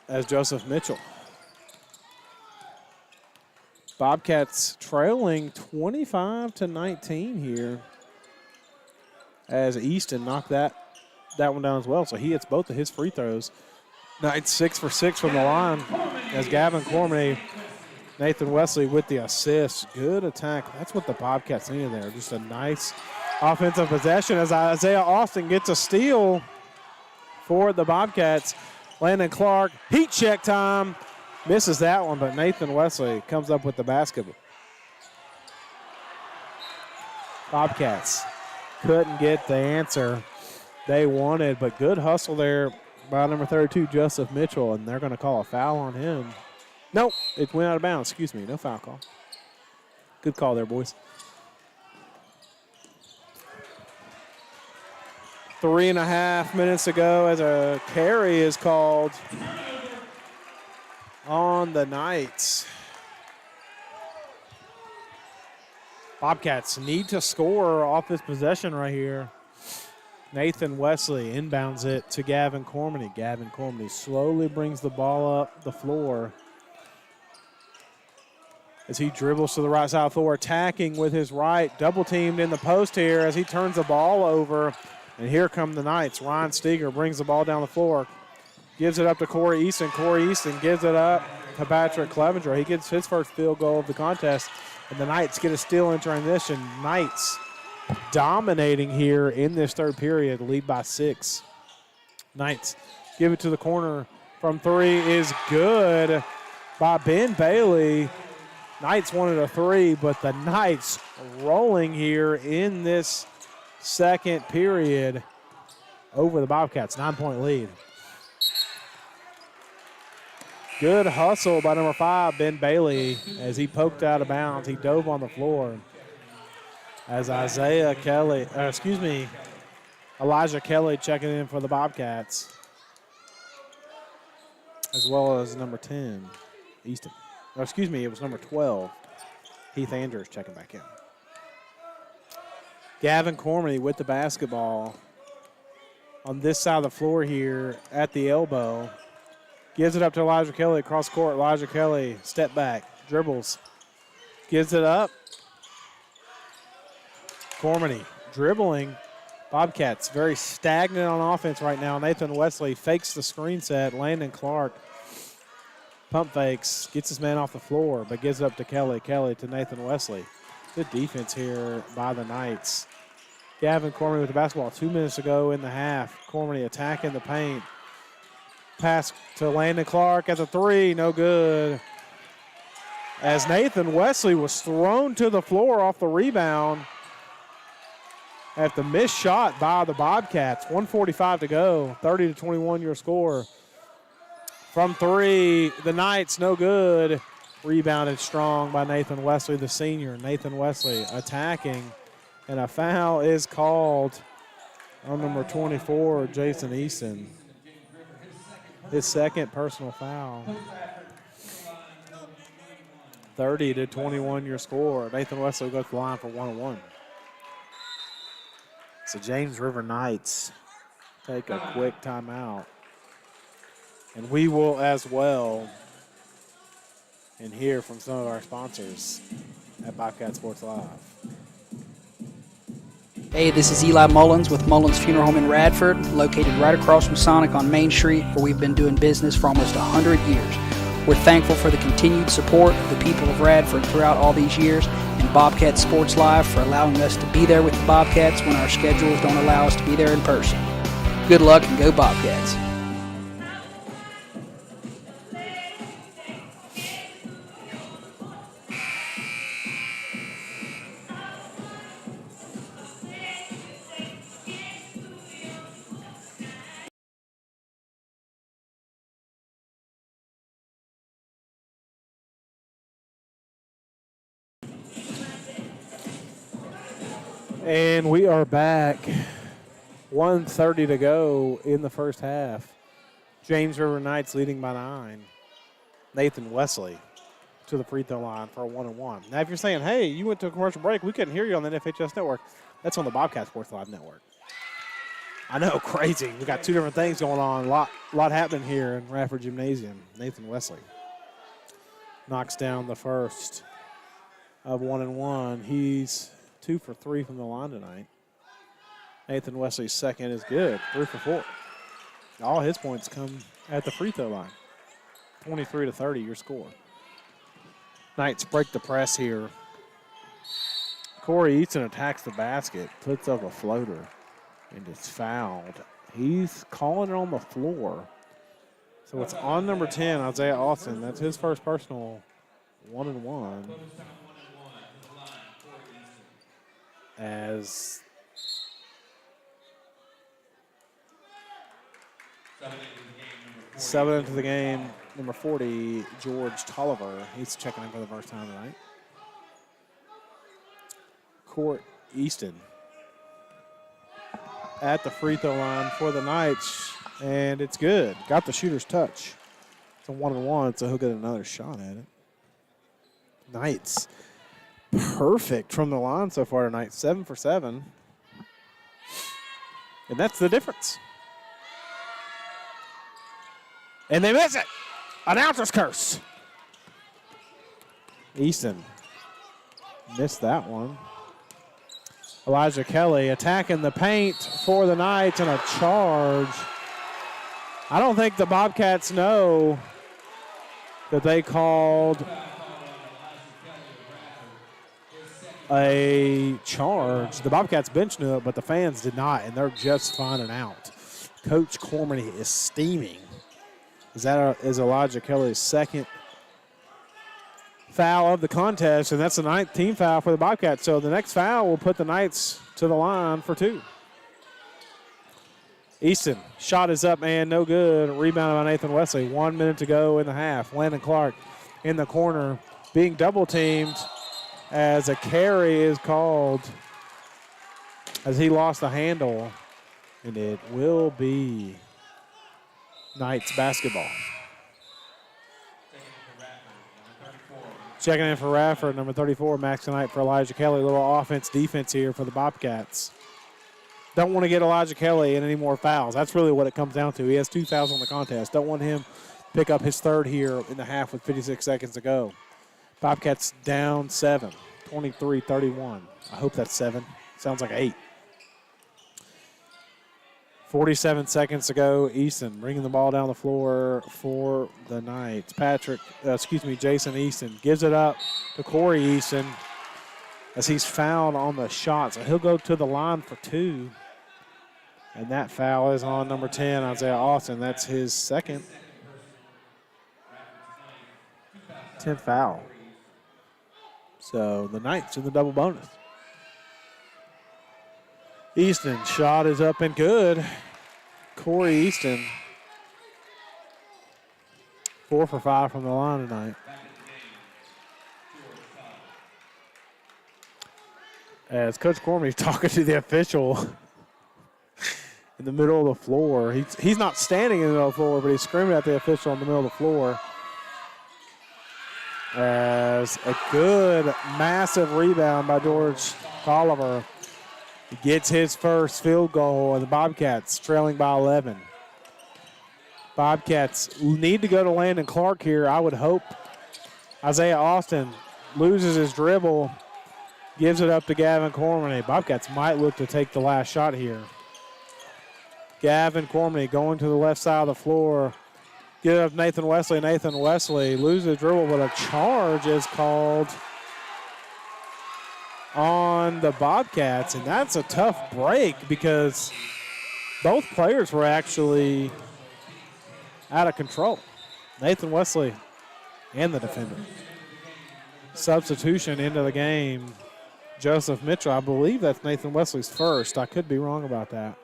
as Joseph Mitchell. Bobcats trailing 25-19 here as Easton knocked that one down as well. So he hits both of his free throws. Knights 6 for 6 from the line as Gavin Cormany, Nathan Wesley with the assist. Good attack. That's what the Bobcats needed there. Just a nice offensive possession as Isaiah Austin gets a steal for the Bobcats. Landon Clark, heat check time. Misses that one, but Nathan Wesley comes up with the basketball. Bobcats couldn't get the answer they wanted, but good hustle there by number 32, Joseph Mitchell, and they're going to call a foul on him. Nope, it went out of bounds. Excuse me, no foul call. Good call there, boys. 3.5 minutes ago as a carry is called on the Knights. Bobcats need to score off this possession right here. Nathan Wesley inbounds it to Gavin Cormany. Gavin Cormany slowly brings the ball up the floor as he dribbles to the right side of the floor, attacking with his right, double teamed in the post here as he turns the ball over. And here come the Knights. Ryan Steger brings the ball down the floor, gives it up to Corey Easton. Corey Easton gives it up to Patrick Clevenger. He gets his first field goal of the contest, and the Knights get a steal in transition. Knights dominating here in this third period, lead by 6. Knights give it to the corner from 3 is good by Ben Bailey. Knights wanted a 3, but the Knights rolling here in this second period over the Bobcats, 9-point lead. Good hustle by number 5, Ben Bailey, as he poked out of bounds. He dove on the floor as Elijah Kelly checking in for the Bobcats, as well as number 10, Easton. It was number 12, Heath Andrews checking back in. Gavin Cormany with the basketball on this side of the floor here at the elbow. Gives it up to Elijah Kelly across court. Elijah Kelly, step back, dribbles, gives it up. Cormany dribbling. Bobcats very stagnant on offense right now. Nathan Wesley fakes the screen set. Landon Clark pump fakes, gets his man off the floor, but gives it up to Kelly. Kelly to Nathan Wesley. Good defense here by the Knights. Gavin Cormany with the basketball 2 minutes ago in the half. Cormany attacking the paint. Pass to Landon Clark at the three, no good. As Nathan Wesley was thrown to the floor off the rebound at the missed shot by the Bobcats. 1:45 to go, 30-21 your score. From three, the Knights, no good. Rebounded strong by Nathan Wesley, the senior. Nathan Wesley attacking, and a foul is called on number 24, Jason Easton. His second personal foul. 30-21 your score. Nathan Wesley goes to the line for 1-1. So James River Knights take a quick timeout. And we will as well and hear from some of our sponsors at Bobcat Sports Live. Hey, this is Eli Mullins with Mullins Funeral Home in Radford, located right across from Sonic on Main Street, where we've been doing business for almost 100 years. We're thankful for the continued support of the people of Radford throughout all these years, and Bobcat Sports Live for allowing us to be there with the Bobcats when our schedules don't allow us to be there in person. Good luck and go Bobcats. And we are back. 1:30 to go in the first half. James River Knights leading by 9. Nathan Wesley to the free throw line for a 1-1. Now, if you're saying, hey, you went to a commercial break, we couldn't hear you on the NFHS network. That's on the Bobcat Sports Live network. I know, crazy. We got two different things going on. A lot happening here in Radford Gymnasium. Nathan Wesley knocks down the first of 1-1. He's 2 for 3 from the line tonight. Nathan Wesley's second is good, 3 for 4. All his points come at the free throw line. 23-30 your score. Knights break the press here. Corey Easton attacks the basket, puts up a floater, and is fouled. He's calling it on the floor. So it's on number 10, Isaiah Austin. That's his first personal 1-1. As seven into the game, number 40, George Tolliver. He's checking in for the first time tonight. Court Easton at the free throw line for the Knights, and it's good. Got the shooter's touch. It's a 1-1, so he'll get another shot at it. Knights perfect from the line so far tonight, 7 for 7. And that's the difference. And they miss it. Announcer's curse. Easton missed that one. Elijah Kelly attacking the paint for the Knights and a charge. I don't think the Bobcats know that they called a charge. The Bobcats bench knew it, but the fans did not, and they're just finding out. Coach Corman is steaming. Is Elijah Kelly's second foul of the contest, and that's the 9th team foul for the Bobcats. So the next foul will put the Knights to the line for 2. Easton, shot is up and no good. Rebounded by Nathan Wesley. 1 minute to go in the half. Landon Clark in the corner being double teamed as a carry is called as he lost the handle, and it will be Knights basketball. Checking in for Radford, number 34, Max tonight for Elijah Kelly. A little offense-defense here for the Bobcats. Don't want to get Elijah Kelly in any more fouls. That's really what it comes down to. He has 2 fouls on the contest. Don't want him to pick up his third here in the half with 56 seconds to go. Bobcats down 7, 23-31. I hope that's 7. Sounds like 8. 47 seconds to go. Easton bringing the ball down the floor for the Knights. Jason Easton gives it up to Corey Easton as he's fouled on the shot. So he'll go to the line for 2 And that foul is on number 10, Isaiah Austin. That's his second. 10th foul. So the Knights in the double bonus. Easton, shot is up and good. Corey Easton, 4 for 5 from the line tonight. As Coach Cormie's talking to the official in the middle of the floor. He's not standing in the middle of the floor, but he's screaming at the official in the middle of the floor. As a good, massive rebound by George Oliver. He gets his first field goal, and the Bobcats trailing by 11. Bobcats need to go to Landon Clark here. I would hope Isaiah Austin loses his dribble, gives it up to Gavin Cormany. Bobcats might look to take the last shot here. Gavin Cormany going to the left side of the floor. Get it up Nathan Wesley. Nathan Wesley loses the dribble, but a charge is called on the Bobcats, and that's a tough break because both players were actually out of control. Nathan Wesley and the defender. Substitution into the game. Joseph Mitchell, I believe that's Nathan Wesley's first. I could be wrong about that.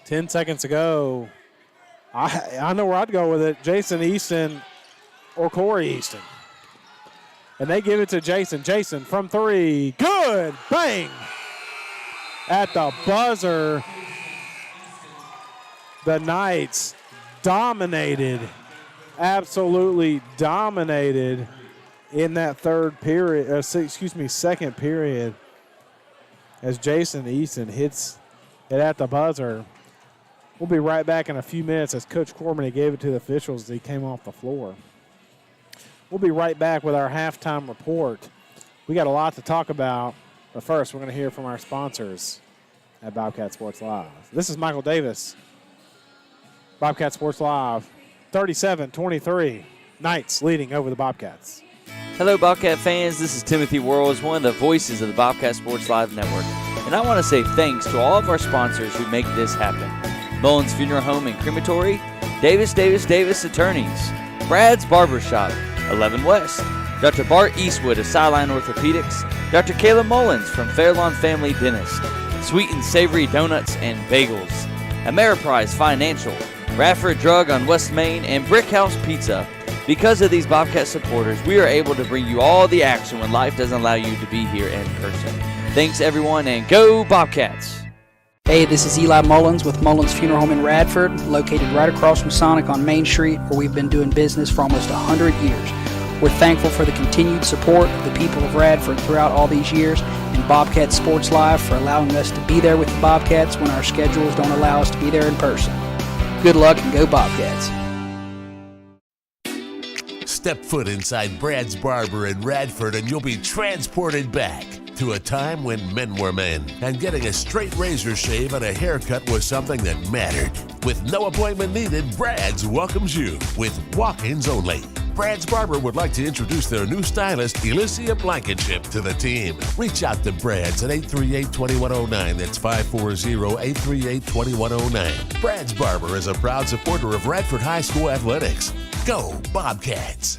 10 seconds to go. I know where I'd go with it. Jason Easton or Corey Easton. And they give it to Jason. Jason from 3. Good. Bang. At the buzzer. The Knights dominated. Absolutely dominated in that second period. As Jason Easton hits it at the buzzer. We'll be right back in a few minutes as Coach Cormany gave it to the officials as he came off the floor. We'll be right back with our halftime report. We got a lot to talk about, but first we're going to hear from our sponsors at Bobcat Sports Live. This is Michael Davis. Bobcat Sports Live, 37-23. Knights leading over the Bobcats. Hello, Bobcat fans. This is Timothy Worrells, one of the voices of the Bobcat Sports Live Network. And I want to say thanks to all of our sponsors who make this happen. Mullins Funeral Home and Crematory, Davis Attorneys, Brad's Barbershop, 11 West, Dr. Bart Eastwood of Sideline Orthopedics, Dr. Caleb Mullins from Fairlawn Family Dentist, Sweet and Savory Donuts and Bagels, Ameriprise Financial, Radford Drug on West Main, and Brick House Pizza. Because of these Bobcat supporters, we are able to bring you all the action when life doesn't allow you to be here in person. Thanks, everyone, and go Bobcats! Hey, this is Eli Mullins with Mullins Funeral Home in Radford, located right across from Sonic on Main Street, where we've been doing business for almost 100 years. We're thankful for the continued support of the people of Radford throughout all these years, and Bobcat Sports Live for allowing us to be there with the Bobcats when our schedules don't allow us to be there in person. Good luck and go Bobcats. Step foot inside Brad's Barber in Radford and you'll be transported back to a time when men were men and getting a straight razor shave and a haircut was something that mattered. With no appointment needed, Brad's welcomes you with walk-ins only. Brad's Barber would like to introduce their new stylist, Elysia Blankenship, to the team. Reach out to Brad's at 838-2109. That's 540-838-2109. Brad's Barber is a proud supporter of Radford High School athletics. Go Bobcats!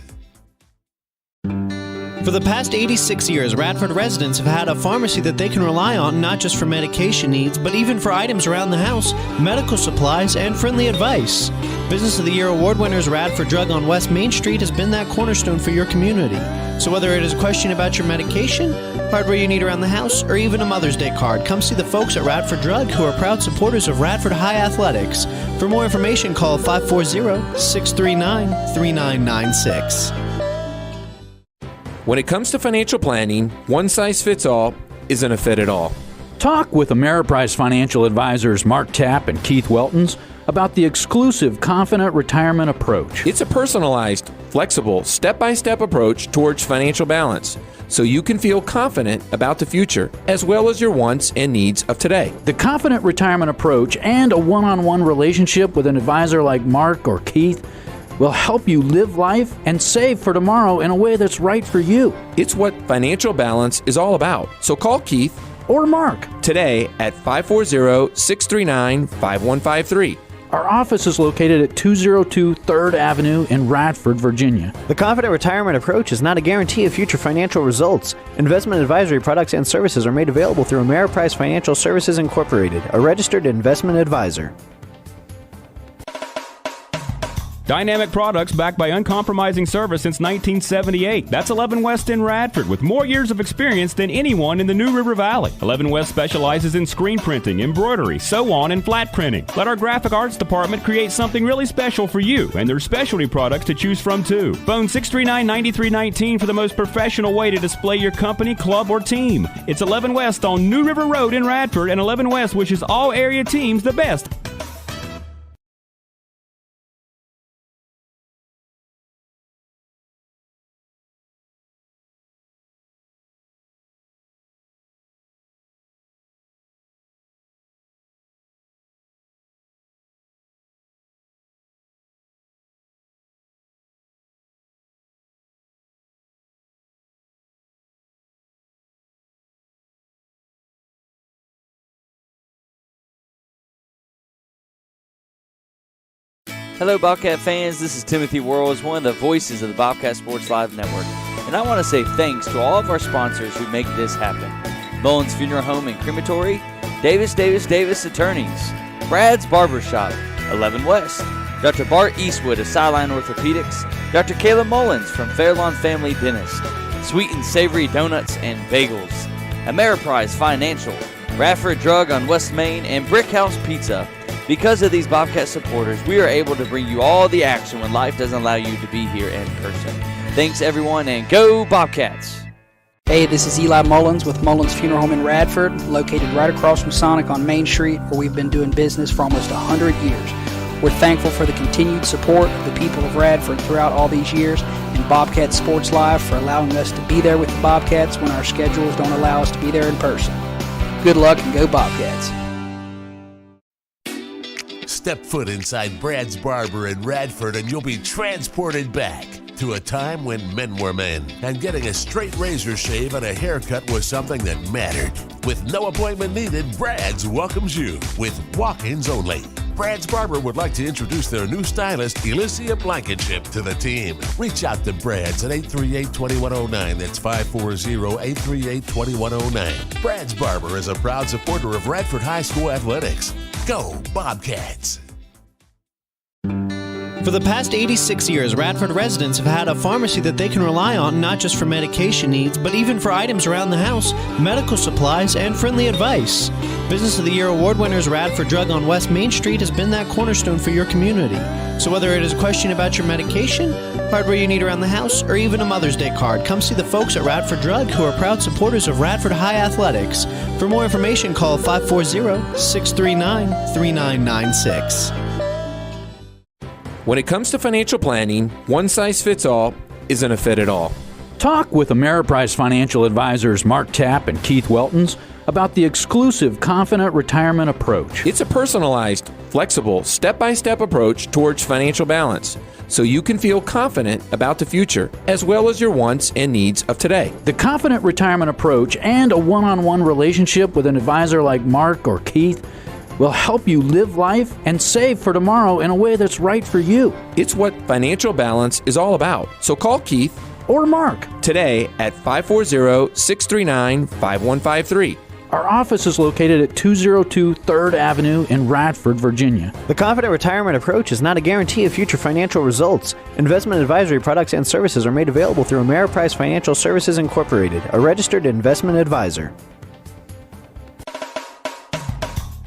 For the past 86 years, Radford residents have had a pharmacy that they can rely on not just for medication needs, but even for items around the house, medical supplies, and friendly advice. Business of the Year award winners Radford Drug on West Main Street has been that cornerstone for your community. So whether it is a question about your medication, hardware you need around the house, or even a Mother's Day card, come see the folks at Radford Drug who are proud supporters of Radford High Athletics. For more information, call 540-639-3996. When it comes to financial planning, one size fits all isn't a fit at all. Talk with Ameriprise Financial Advisors Mark Tapp and Keith Weltons about the exclusive Confident Retirement Approach. It's a personalized, flexible, step-by-step approach towards financial balance, so you can feel confident about the future, as well as your wants and needs of today. The Confident Retirement Approach and a one-on-one relationship with an advisor like Mark or Keith will help you live life and save for tomorrow in a way that's right for you. It's what financial balance is all about. So call Keith or Mark today at 540-639-5153. Our office is located at 202 3rd Avenue in Radford, Virginia. The Confident Retirement Approach is not a guarantee of future financial results. Investment advisory products and services are made available through Ameriprise Financial Services Incorporated, a registered investment advisor. Dynamic products backed by uncompromising service since 1978. That's 11 West in Radford, with more years of experience than anyone in the New River Valley. 11 West specializes in screen printing, embroidery, sew-on, and flat printing. Let our graphic arts department create something really special for you, and there's specialty products to choose from too. Phone 639-9319 for the most professional way to display your company, club, or team. It's 11 West on New River Road in Radford, and 11 West wishes all area teams the best. Hello, Bobcat fans. This is Timothy Worrells, one of the voices of the Bobcat Sports Live Network. And I want to say thanks to all of our sponsors who make this happen. Mullins Funeral Home and Crematory, Davis Attorneys, Brad's Barbershop, 11 West, Dr. Bart Eastwood of Sideline Orthopedics, Dr. Caleb Mullins from Fairlawn Family Dentist, Sweet and Savory Donuts and Bagels, Ameriprise Financial, Radford Drug on West Main, and Brick House Pizza. Because of these Bobcat supporters, we are able to bring you all the action when life doesn't allow you to be here in person. Thanks, everyone, and go Bobcats! Hey, this is Eli Mullins with Mullins Funeral Home in Radford, located right across from Sonic on Main Street, where we've been doing business for almost 100 years. We're thankful for the continued support of the people of Radford throughout all these years, and Bobcat Sports Live for allowing us to be there with the Bobcats when our schedules don't allow us to be there in person. Good luck and go Bobcats! Step foot inside Brad's Barber in Radford and you'll be transported back to a time when men were men and getting a straight razor shave and a haircut was something that mattered. With no appointment needed, Brad's welcomes you with walk-ins only. Brad's Barber would like to introduce their new stylist, Elysia Blankenship, to the team. Reach out to Brad's at 838-2109. That's 540-838-2109. Brad's Barber is a proud supporter of Radford High School athletics. Go Bobcats! For the past 86 years, Radford residents have had a pharmacy that they can rely on not just for medication needs, but even for items around the house, medical supplies, and friendly advice. Business of the Year award winners Radford Drug on West Main Street has been that cornerstone for your community. So whether it is a question about your medication, hardware you need around the house, or even a Mother's Day card, come see the folks at Radford Drug, who are proud supporters of Radford High Athletics. For more information, call 540-639-3996. When it comes to financial planning, one size fits all isn't a fit at all. Talk with Ameriprise Financial Advisors Mark Tapp and Keith Weltons about the exclusive Confident Retirement Approach. It's a personalized, flexible, step-by-step approach towards financial balance, so you can feel confident about the future, as well as your wants and needs of today. The Confident Retirement Approach and a one-on-one relationship with an advisor like Mark or Keith will help you live life and save for tomorrow in a way that's right for you. It's what financial balance is all about. So call Keith or Mark today at 540-639-5153. Our office is located at 202 3rd Avenue in Radford, Virginia. The Confident Retirement Approach is not a guarantee of future financial results. Investment advisory products and services are made available through Ameriprise Financial Services Incorporated, a registered investment advisor.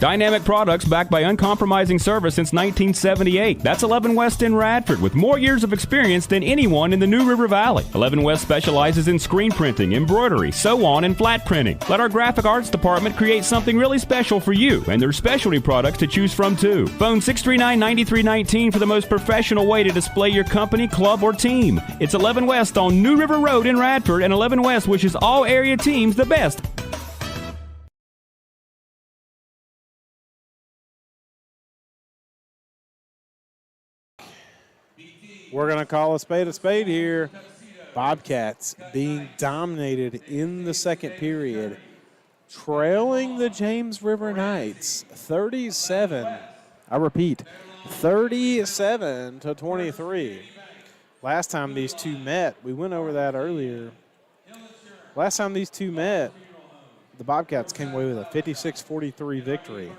Dynamic products backed by uncompromising service since 1978. That's 11 West in Radford, with more years of experience than anyone in the New River Valley. 11 West specializes in screen printing, embroidery, sew-on, and flat printing. Let our graphic arts department create something really special for you, and there's specialty products to choose from too. Phone 639-9319 for the most professional way to display your company, club, or team. It's 11 West on New River Road in Radford, and 11 West wishes all area teams the best. We're going to call a spade here. Bobcats being dominated in the second period. trailing the James River Knights 37. I repeat, 37 to 23. Last time these two met, we went over that earlier. Last time these two met, the Bobcats came away with a 56-43 victory.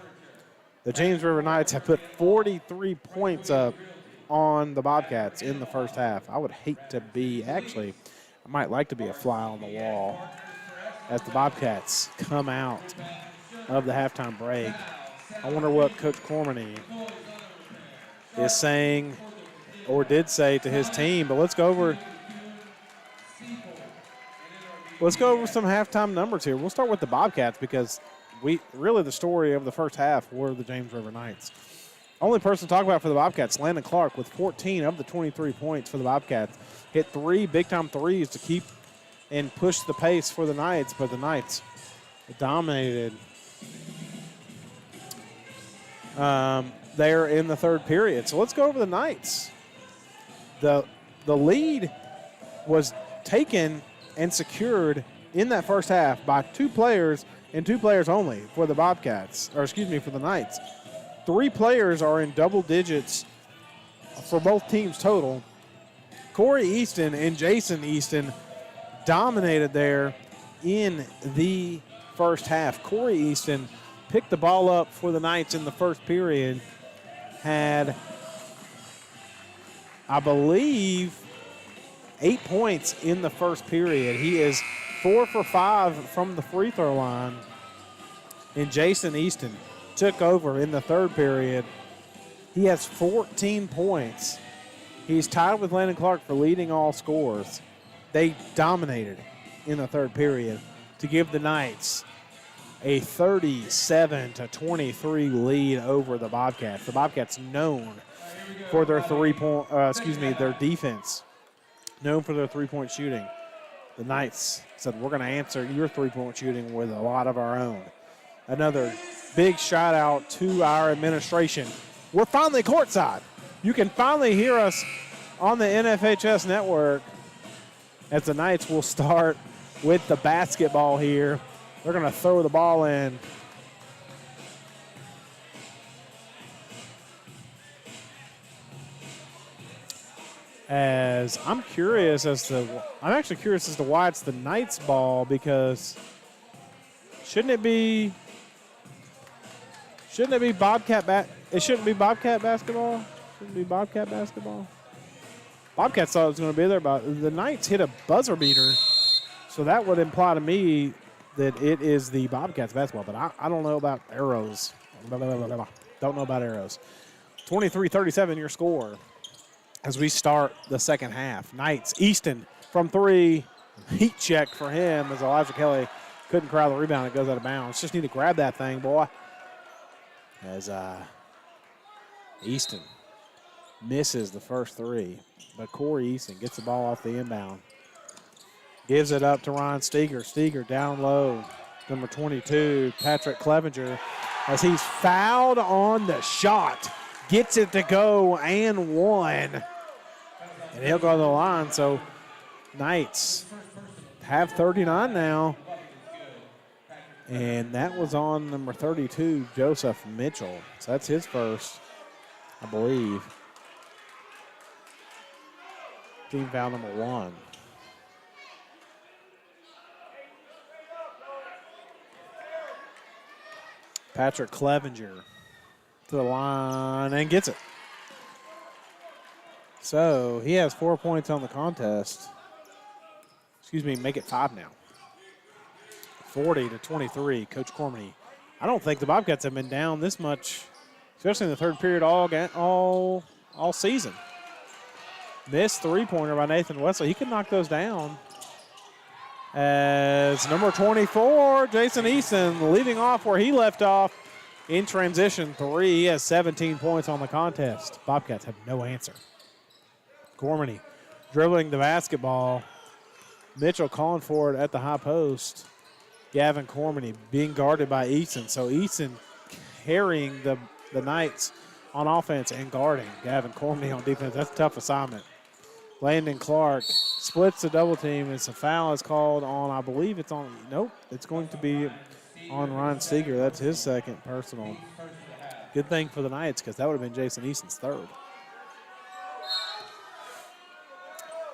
The James River Knights have put 43 points up on the Bobcats in the first half. I would hate to be, actually, I might like to be a fly on the wall as the Bobcats come out of the halftime break. I wonder what Coach Cormany is saying or did say to his team, but let's go over some halftime numbers here. We'll start with the Bobcats because the story of the first half were the James River Knights. Only person to talk about for the Bobcats, Landon Clark, with 14 of the 23 points for the Bobcats. Hit 3 big-time threes to keep and push the pace for the Knights, but the Knights dominated there in the third period. So let's go over the Knights. The lead was taken and secured in that first half by 2 players and 2 players only for the Bobcats, for the Knights. 3 players are in double digits for both teams total. Corey Easton and Jason Easton dominated there in the first half. Corey Easton picked the ball up for the Knights in the first period, had, I believe, 8 points in the first period. He is 4 for 5 from the free throw line. And Jason Easton took over in the third period. He has 14 points. He's tied with Landon Clark for leading all scores. They dominated in the third period to give the Knights a 37-23 lead over the Bobcats. The Bobcats known for their their defense, known for their three-point shooting. The Knights said, we're going to answer your three-point shooting with a lot of our own. Another big shout out to our administration. We're finally courtside. You can finally hear us on the NFHS network as the Knights will start with the basketball here. They're going to throw the ball in. As I'm actually curious as to why it's the Knights ball, because shouldn't it be Bobcat it shouldn't be Bobcat basketball? Shouldn't it be Bobcat basketball? Bobcats thought it was going to be there, but the Knights hit a buzzer beater, so that would imply to me that it is the Bobcats basketball, but I don't know about arrows. Don't know about arrows. 23-37 your score as we start the second half. Knights, Easton from 3. Heat check for him as Elijah Kelly couldn't corral the rebound. It goes out of bounds. Just need to grab that thing, boy. As Easton misses the first 3. But Corey Easton gets the ball off the inbound. Gives it up to Ryan Steger. Steger down low. Number 22, Patrick Clevenger, as he's fouled on the shot. Gets it to go and one. And he'll go to the line. So Knights have 39 now. And that was on number 32, Joseph Mitchell. So that's his first, I believe. Team foul number 1. Patrick Clevenger to the line and gets it. So he has 4 points on the contest. Make it 5 now. 40-23, Coach Cormany. I don't think the Bobcats have been down this much, especially in the third period all season. Missed three-pointer by Nathan Wesley. He could knock those down. As number 24, Jason Easton, leading off where he left off in transition 3. He has 17 points on the contest. Bobcats have no answer. Cormany dribbling the basketball. Mitchell calling for it at the high post. Gavin Cormany being guarded by Easton. So Easton carrying the Knights on offense and guarding Gavin Cormany on defense. That's a tough assignment. Landon Clark splits the double team as a foul is called on, I believe it's on, nope, it's going to be on Ron Steger. That's his second personal. Good thing for the Knights because that would have been Jason Easton's third.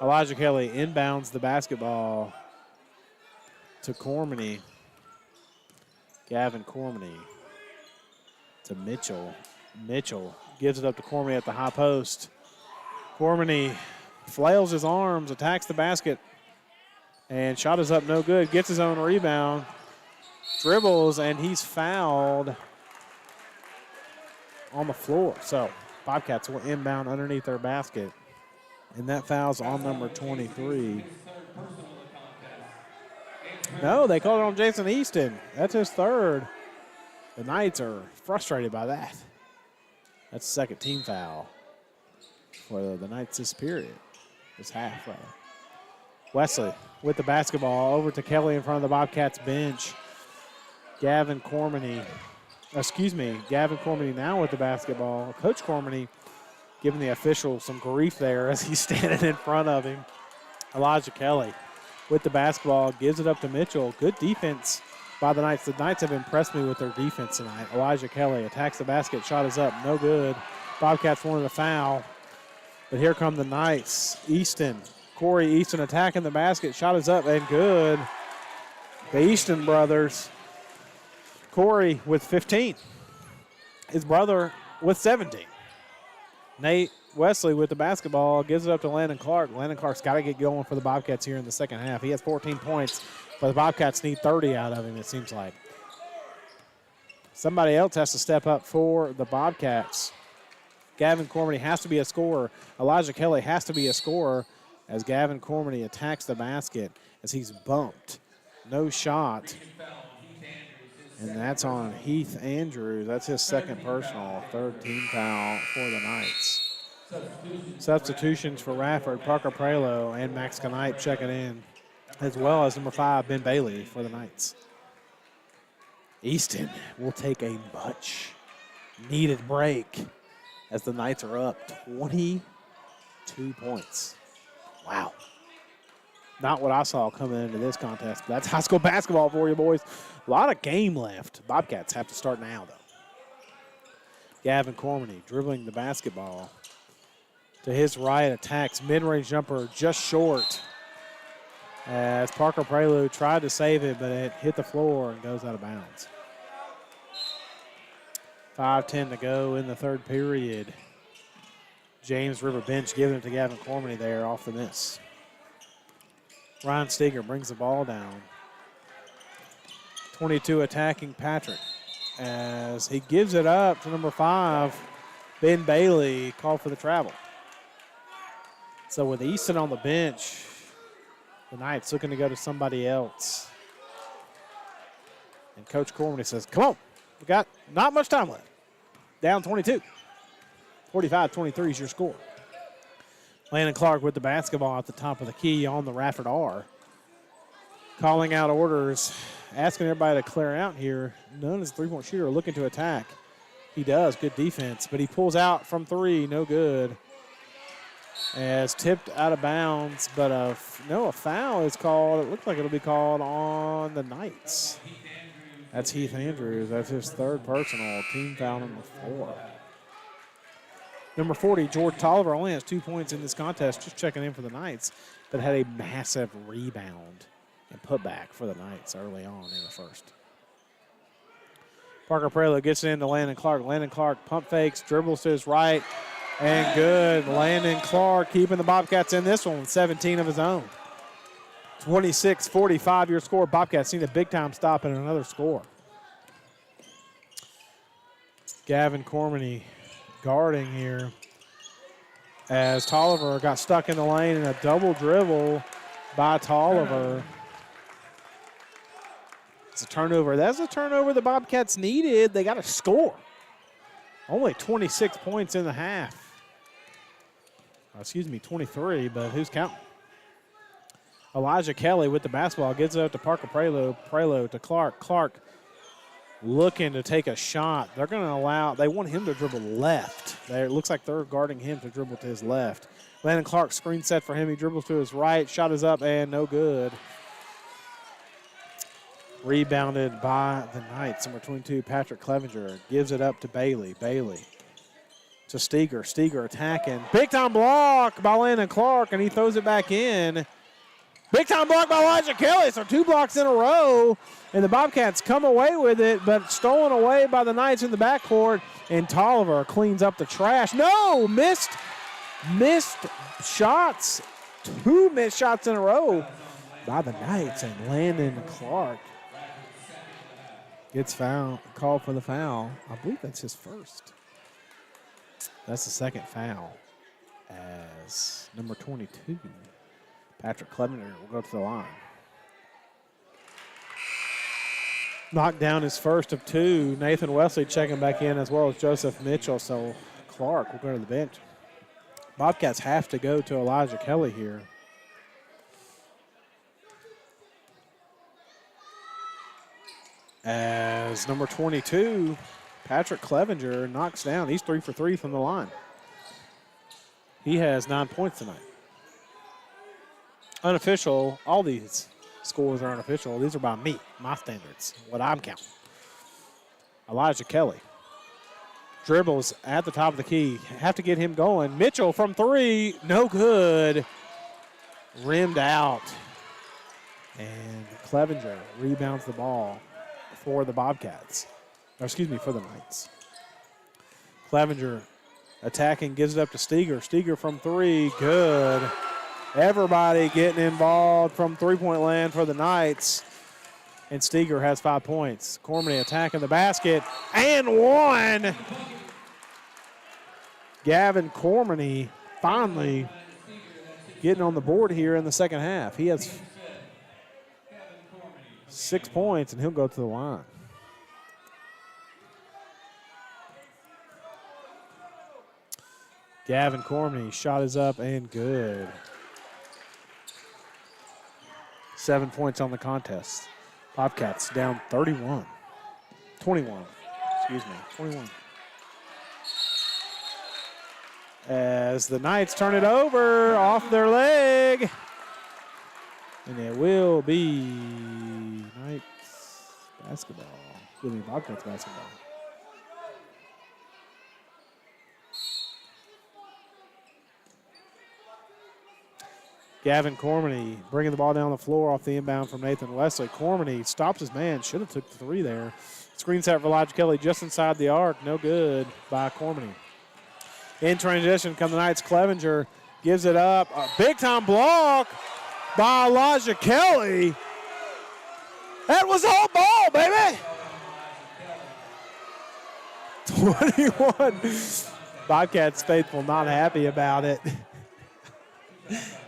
Elijah Kelly inbounds the basketball to Cormany. Gavin Cormany to Mitchell. Mitchell gives it up to Cormany at the high post. Cormany flails his arms, attacks the basket, and shot is up no good. Gets his own rebound, dribbles, and he's fouled on the floor. So Bobcats will inbound underneath their basket, and that foul's on number 23. No, they called it on Jason Easton. That's his third. The Knights are frustrated by that. That's the second team foul for the Knights this period, this half, rather. Wesley with the basketball over to Kelly in front of the Bobcats bench. Gavin Cormany now with the basketball. Coach Cormany giving the official some grief there as he's standing in front of him. Elijah Kelly with the basketball, gives it up to Mitchell. Good defense by the Knights. The Knights have impressed me with their defense tonight. Elijah Kelly attacks the basket, shot is up, no good. Bobcats wanted a foul, but here come the Knights. Corey Easton attacking the basket, shot is up and good. The Easton brothers, Corey with 15, his brother with 17. Nate Wesley with the basketball, gives it up to Landon Clark. Landon Clark's got to get going for the Bobcats here in the second half. He has 14 points, but the Bobcats need 30 out of him, it seems like. Somebody else has to step up for the Bobcats. Gavin Cormany has to be a scorer. Elijah Kelly has to be a scorer as Gavin Cormany attacks the basket as he's bumped. No shot. And that's on Heath Andrews. That's his second personal, third team foul for the Knights. Substitutions for Radford, Parker Prelo and Max Knipe checking in, as well as number 5, Ben Bailey for the Knights. Easton will take a much needed break as the Knights are up 22 points. Wow. Not what I saw coming into this contest, but that's high school basketball for you, boys. A lot of game left. Bobcats have to start now, though. Gavin Cormany dribbling the basketball to his right, attacks mid-range jumper just short as Parker Prelude tried to save it, but it hit the floor and goes out of bounds. 5:10 to go in the third period. James River bench giving it to Gavin Cormany there off the miss. Ryan Steger brings the ball down. 22 attacking Patrick as he gives it up to number 5, Ben Bailey, called for the travel. So with Easton on the bench, the Knights looking to go to somebody else. And Coach Cormany says, come on, we got not much time left. Down 22. 45-23 is your score. Landon Clark with the basketball at the top of the key on the Radford R. Calling out orders, asking everybody to clear out here. None is a three-point shooter looking to attack. He does, good defense, but he pulls out from 3, no good. As tipped out of bounds, but a foul is called. It looks like it'll be called on the Knights. That's Heath Andrews. That's his third personal, team foul number 4. Number 40, George Tolliver, only has 2 points in this contest, just checking in for the Knights, but had a massive rebound and putback for the Knights early on in the first. Parker Prelo gets it into Landon Clark. Landon Clark pump fakes, dribbles to his right, and good. Landon Clark keeping the Bobcats in this one with 17 of his own. 26-45 your score. Bobcats need a big-time stop and another score. Gavin Cormany guarding here as Tolliver got stuck in the lane in a double dribble by Tolliver. It's a turnover. That's a turnover the Bobcats needed. They got to score. Only 26 points in the half. 23, but who's counting? Elijah Kelly with the basketball gives it up to Parker Prelo. Prelo to Clark. Clark looking to take a shot. They're going to they want him to dribble left. It looks like they're guarding him to dribble to his left. Landon Clark screen set for him. He dribbles to his right. Shot is up and no good. Rebounded by the Knights. Number 22, Patrick Clevenger, gives it up to Bailey. Bailey to Steger. Steger attacking. Big time block by Landon Clark, and he throws it back in. Big time block by Elijah Kelly. So 2 blocks in a row, and the Bobcats come away with it, but stolen away by the Knights in the backcourt, and Tolliver cleans up the trash. No, missed shots. 2 missed shots in a row by the Knights, and Landon Clark gets called for the foul. I believe that's his first. That's the second foul, as number 22, Patrick Clevenger, will go to the line. Knocked down his first of 2. Nathan Wesley checking back in, as well as Joseph Mitchell, so Clark will go to the bench. Bobcats have to go to Elijah Kelly here. As number 22, Patrick Clevenger, knocks down. He's 3 for 3 from the line. He has 9 points tonight. Unofficial, all these scores are unofficial. These are by me, my standards, what I'm counting. Elijah Kelly dribbles at the top of the key. Have to get him going. Mitchell from 3, no good. Rimmed out. And Clevenger rebounds the ball for the Bobcats. Or excuse me, for the Knights. Clevenger attacking, gives it up to Steger. Steger from 3, good. Everybody getting involved from three-point land for the Knights. And Steger has 5 points. Cormany attacking the basket, and 1. Gavin Cormany finally getting on the board here in the second half. He has 6 points, and he'll go to the line. Gavin Cormany, shot is up and good. 7 points on the contest. Bobcats down 21. 21. Excuse me. 21. As the Knights turn it over off their leg. And it will be Knights basketball. Excuse me, Bobcats basketball. Gavin Cormany bringing the ball down the floor off the inbound from Nathan Wesley. Cormany stops his man. Should have took the 3 there. Screen set for Elijah Kelly just inside the arc. No good by Cormany. In transition come the Knights. Clevenger gives it up. A big-time block by Elijah Kelly. That was all ball, baby. 21. Bobcats faithful not happy about it.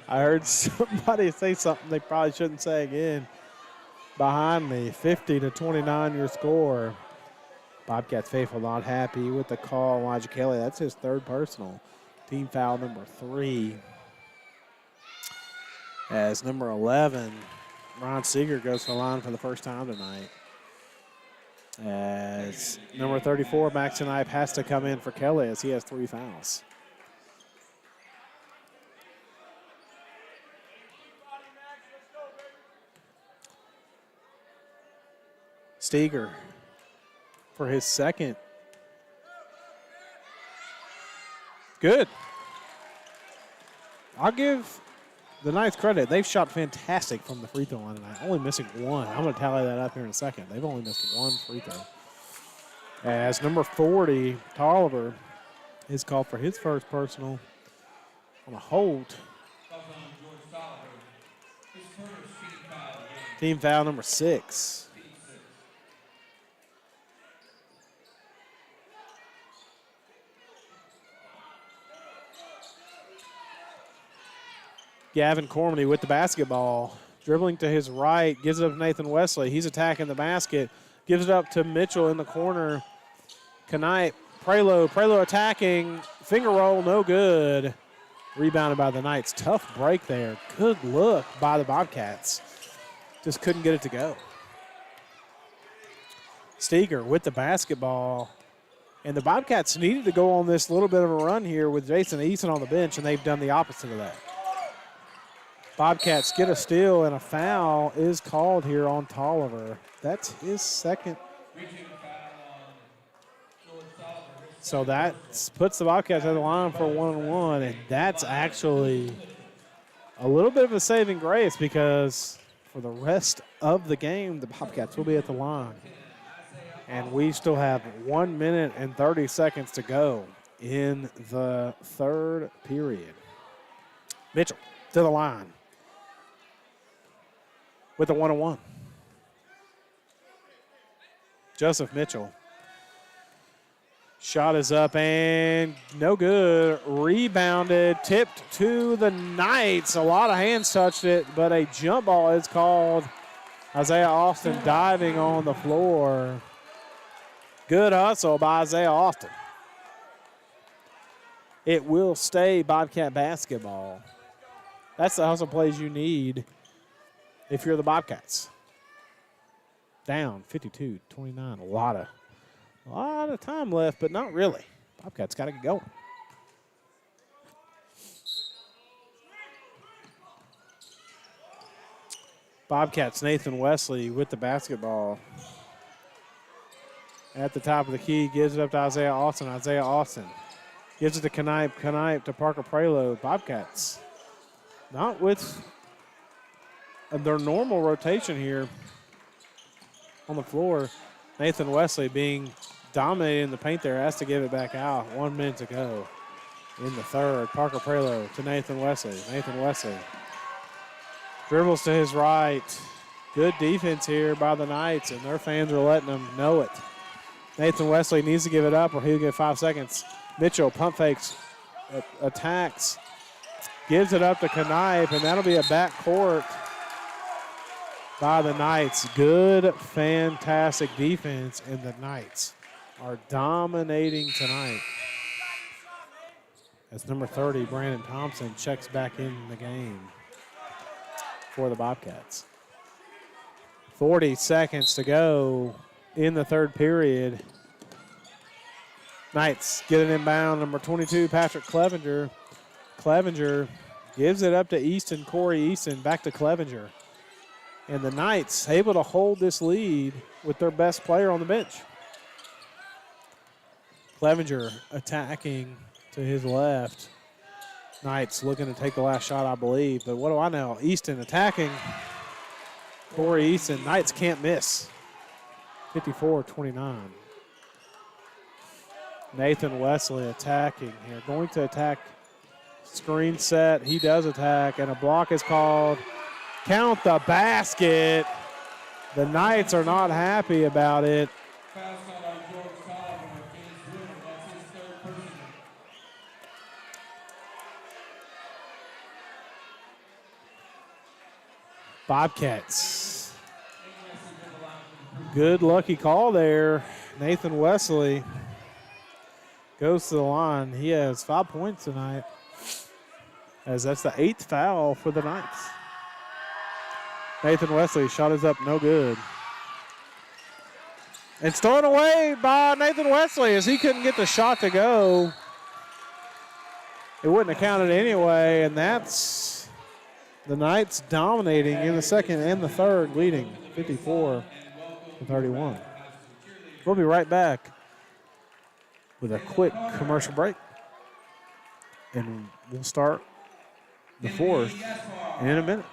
I heard somebody say something they probably shouldn't say again behind me. 50-29 your score. Bobcats faithful not happy with the call. Elijah Kelly, that's his 3rd personal. Team foul number 3. As number 11, Ron Seeger, goes to the line for the first time tonight. As number 34, Max Knipe, has to come in for Kelly as he has 3 fouls. Steger for his 2nd. Good. I'll give the Knights credit. They've shot fantastic from the free throw line tonight. Only missing 1. I'm going to tally that up here in a second. They've only missed 1 free throw. As number 40, Tolliver, is called for his first personal on a hold. Team foul number 6. Gavin Cormany with the basketball. Dribbling to his right, gives it up to Nathan Wesley. He's attacking the basket. Gives it up to Mitchell in the corner. Knight, Prelo attacking. Finger roll, no good. Rebounded by the Knights. Tough break there. Good look by the Bobcats. Just couldn't get it to go. Steger with the basketball. And the Bobcats needed to go on this little bit of a run here with Jason Eason on the bench, and they've done the opposite of that. Bobcats get a steal, and a foul is called here on Tolliver. That's his second. So that puts the Bobcats at the line for 1-on-1, and that's actually a little bit of a saving grace because for the rest of the game, the Bobcats will be at the line. And we still have 1 minute and 30 seconds to go in the third period. Mitchell to the line with a 1-on-1. Joseph Mitchell. Shot is up and no good. Rebounded, tipped to the Knights. A lot of hands touched it, but a jump ball is called. Isaiah Austin diving on the floor. Good hustle by Isaiah Austin. It will stay Bobcat basketball. That's the hustle plays you need if you're the Bobcats. Down 52-29. A lot of time left, but not really. Bobcats got to get going. Bobcats, Nathan Wesley with the basketball. At the top of the key, gives it up to Isaiah Austin. Isaiah Austin gives it to Knipe. Knipe to Parker Prelo. Bobcats not with their normal rotation here on the floor. Nathan Wesley being dominated in the paint there, has to give it back out. 1 minute to go in the third. Parker Prelo to Nathan Wesley. Nathan Wesley dribbles to his right. Good defense here by the Knights, and their fans are letting them know it. Nathan Wesley needs to give it up or he'll get 5 seconds. Mitchell pump fakes, attacks, gives it up to Knipe, and that'll be a backcourt by the Knights. Good, fantastic defense, and the Knights are dominating tonight. As number 30, Brandon Thompson, checks back in the game for the Bobcats. 40 seconds to go in the third period. Knights get an inbound. Number 22, Patrick Clevenger. Clevenger gives it up to Easton, Corey Easton, back to Clevenger. And the Knights able to hold this lead with their best player on the bench. Clevenger attacking to his left. Knights looking to take the last shot, I believe. But what do I know? Easton attacking. Corey Easton. Knights can't miss. 54-29. Nathan Wesley attacking here. Going to attack. Screen set. He does attack. And a block is called. Count the basket. The Knights are not happy about it. Bobcats. Good lucky call there. Nathan Wesley goes to the line. He has 5 points tonight, as that's the 8th foul for the Knights. Nathan Wesley, shot is up, no good. And stolen away by Nathan Wesley as he couldn't get the shot to go. It wouldn't have counted anyway, and that's the Knights dominating in the second and the third, leading 54-31. We'll be right back with a quick commercial break, and we'll start the fourth in a minute.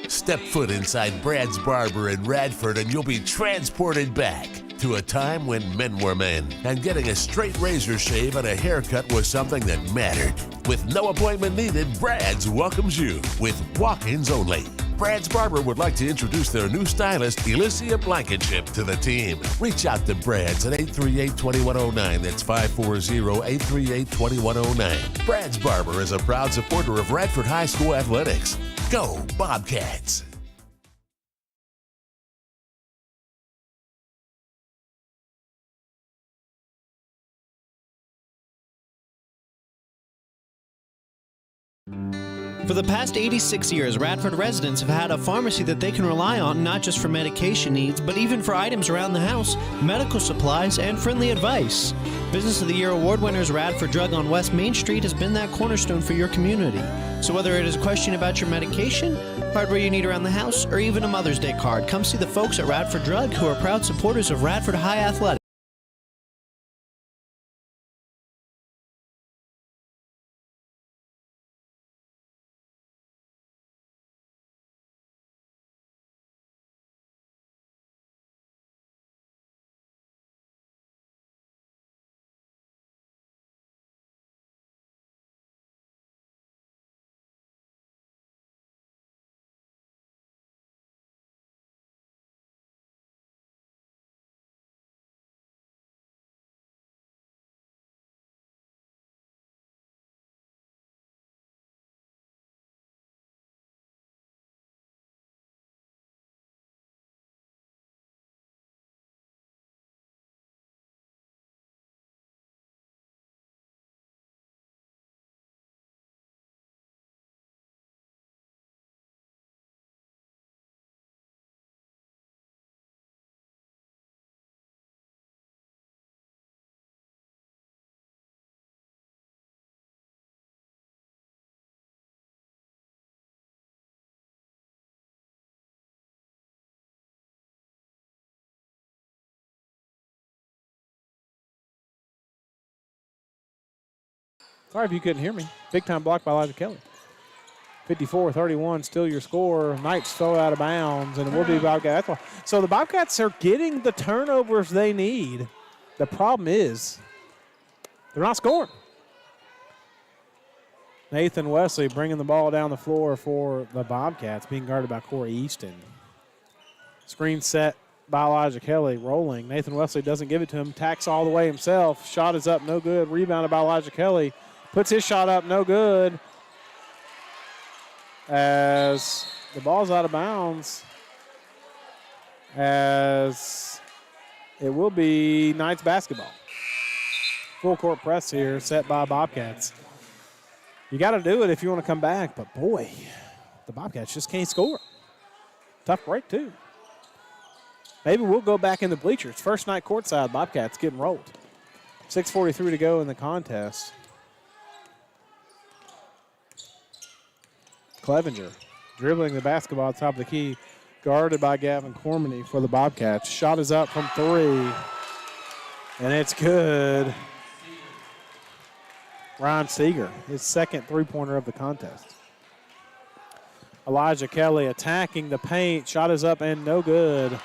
Step foot inside Brad's Barber in Radford and you'll be transported back to a time when men were men and getting a straight razor shave and a haircut was something that mattered. With no appointment needed, Brad's welcomes you with walk-ins only. Brad's Barber would like to introduce their new stylist, Elysia Blankenship, to the team. Reach out to Brad's at 838-2109. That's 540-838-2109. Brad's Barber is a proud supporter of Radford High School athletics. Go Bobcats! For the past 86 years, Radford residents have had a pharmacy that they can rely on not just for medication needs, but even for items around the house, medical supplies, and friendly advice. Business of the Year award winners Radford Drug on West Main Street has been that cornerstone for your community. So whether it is a question about your medication, hardware you need around the house, or even a Mother's Day card, come see the folks at Radford Drug, who are proud supporters of Radford High Athletics. Sorry if you couldn't hear me. Big time block by Elijah Kelly. 54-31, still your score. Knights throw out of bounds, and it will be Bobcat. So the Bobcats are getting the turnovers they need. The problem is they're not scoring. Nathan Wesley bringing the ball down the floor for the Bobcats, being guarded by Corey Easton. Screen set by Elijah Kelly, rolling. Nathan Wesley doesn't give it to him, tacks all the way himself. Shot is up, no good. Rebounded by Elijah Kelly. Puts his shot up, no good. As the ball's out of bounds. As it will be Knights basketball. Full court press here, set by Bobcats. You got to do it if you want to come back, but boy, the Bobcats just can't score. Tough break, too. Maybe we'll go back in the bleachers. First night courtside, Bobcats getting rolled. 6:43 to go in the contest. Clevenger dribbling the basketball at the top of the key, guarded by Gavin Cormany for the Bobcats. Shot is up from three, and it's good. Ryan Seeger, his second three-pointer of the contest. Elijah Kelly attacking the paint. Shot is up and no good.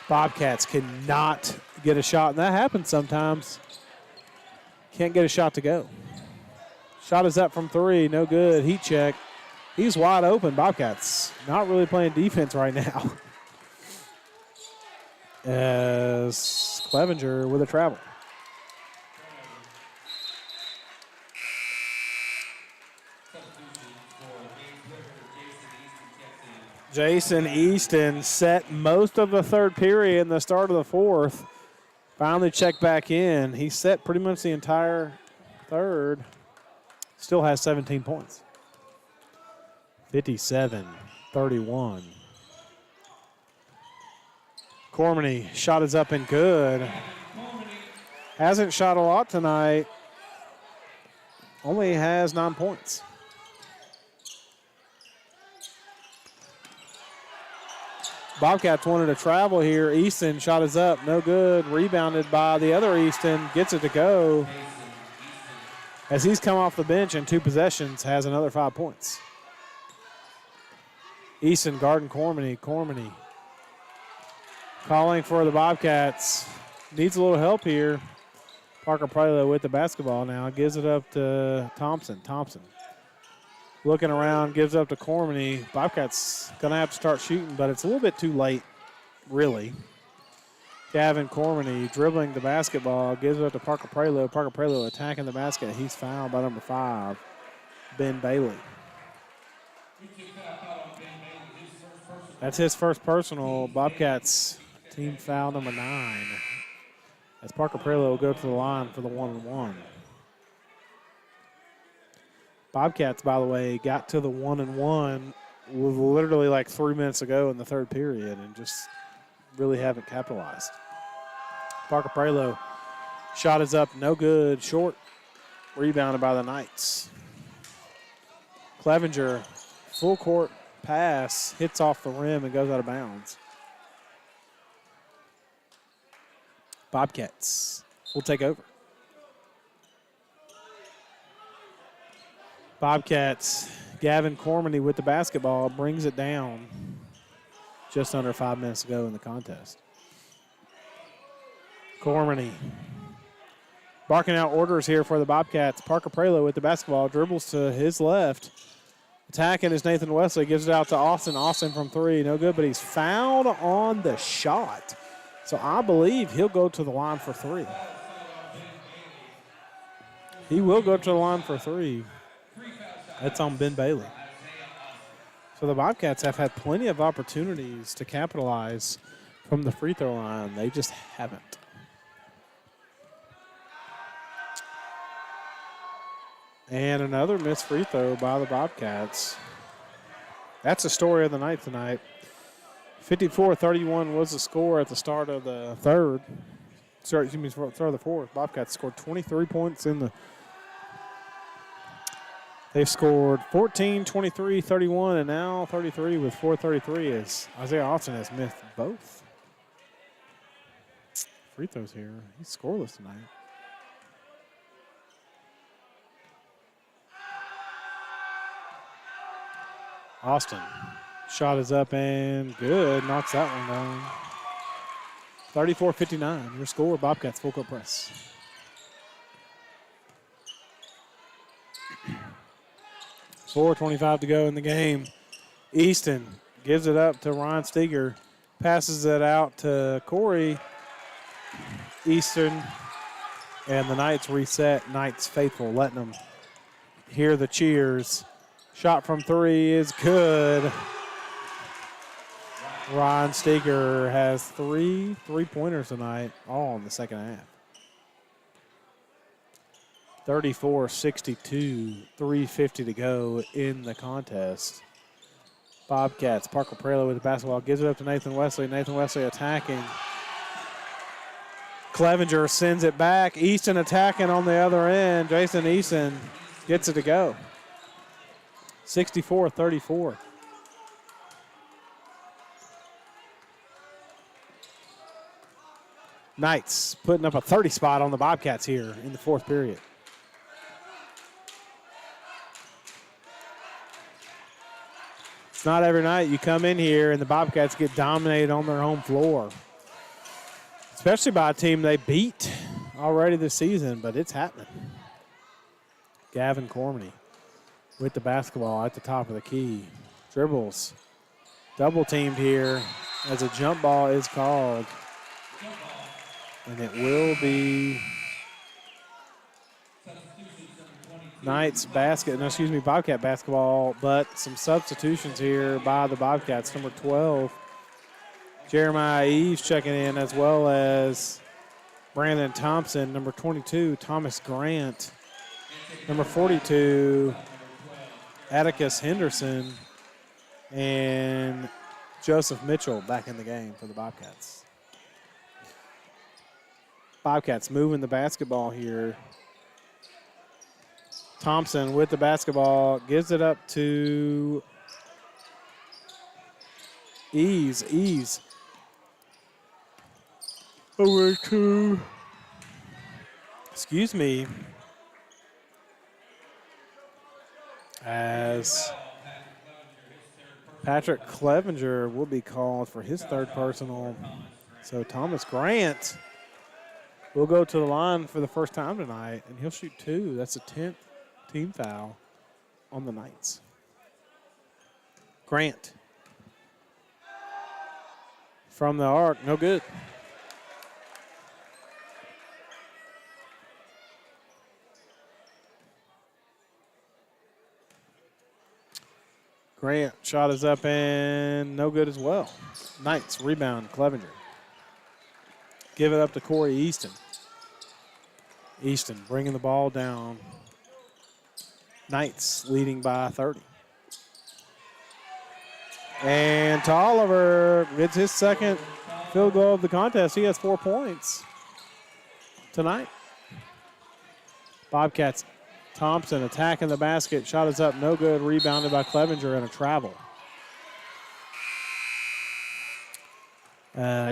Bobcats cannot get a shot, and that happens sometimes. Can't get a shot to go. Shot is up from three, no good. Heat check. He's wide open. Bobcats not really playing defense right now. As Clevenger with a travel. Jason Easton set most of the third period and the start of the fourth. Finally checked back in. He set pretty much the entire third. Still has 17 points. 57-31. Cormany shot is up and good. Hasn't shot a lot tonight. Only has 9 points. Bobcats wanted to travel here. Easton shot is up, no good. Rebounded by the other Easton. Gets it to go. As he's come off the bench in 2 possessions, has another 5 points. Easton guarding Cormany. Cormany calling for the Bobcats. Needs a little help here. Parker Prelo with the basketball now. Gives it up to Thompson. Thompson looking around, gives up to Cormany. Bobcats going to have to start shooting, but it's a little bit too late, really. Gavin Cormany dribbling the basketball, gives it up to Parker Prelo. Parker Prelo attacking the basket. He's fouled by number 5, Ben Bailey. That's his first personal. Bobcats team foul number 9. As Parker Prelo will go to the line for the 1-and-1. Bobcats, by the way, got to the 1-1 with literally like 3 minutes ago in the third period and just really haven't capitalized. Parker Prelo, shot is up, no good, short, rebounded by the Knights. Clevenger, full court pass, hits off the rim and goes out of bounds. Bobcats will take over. Bobcats, Gavin Cormany with the basketball, brings it down just under 5 minutes ago in the contest. Cormany barking out orders here for the Bobcats. Parker Prelo with the basketball, dribbles to his left. Attacking is Nathan Wesley, gives it out to Austin. Austin from three, no good, but he's fouled on the shot. So I believe he'll go to the line for three. He will go to the line for three. That's on Ben Bailey. So the Bobcats have had plenty of opportunities to capitalize from the free throw line. They just haven't. And another missed free throw by the Bobcats. That's the story of the night tonight. 54-31 was the score at the start of the third. Start of the fourth. Bobcats scored 23 points in the. They've scored 14, 23, 31, and now 33 with 4:33 as Isaiah Austin has missed both free throws here. He's scoreless tonight. Austin, shot is up and good. Knocks that one down. 34-59, your score, Bobcats full court press. .425 to go in the game. Easton gives it up to Ryan Steger. Passes it out to Corey Easton. And the Knights reset. Knights faithful, letting them hear the cheers. Shot from three is good. Ryan Steger has three three-pointers tonight, all in the second half. 34-62, 3:50 to go in the contest. Bobcats, Parker Prelo with the basketball, gives it up to Nathan Wesley. Nathan Wesley attacking. Clevenger sends it back. Easton attacking on the other end. Jason Easton gets it to go. 64-34. Knights putting up a 30 spot on the Bobcats here in the fourth period. It's not every night you come in here and the Bobcats get dominated on their home floor, especially by a team they beat already this season, but it's happening. Gavin Cormany with the basketball at the top of the key. Dribbles. Double teamed here as a jump ball is called. And it will be Bobcat basketball, but some substitutions here by the Bobcats. Number 12, Jeremiah Eves checking in, as well as Brandon Thompson. Number 22, Thomas Grant. Number 42, Atticus Henderson. And Joseph Mitchell back in the game for the Bobcats. Bobcats moving the basketball here. Thompson with the basketball, gives it up to Eves. Over to, as Patrick Clevenger will be called for his third personal. So Thomas Grant will go to the line for the first time tonight, and he'll shoot two. That's the 10th team foul on the Knights. Grant from the arc, no good. Grant shot is up and no good as well. Knights rebound, Clevenger. Give it up to Corey Easton. Easton bringing the ball down. Knights leading by 30. And Tolliver gets his second field goal of the contest. He has 4 points tonight. Bobcats, Thompson attacking the basket. Shot is up, no good. Rebounded by Clevenger and a travel.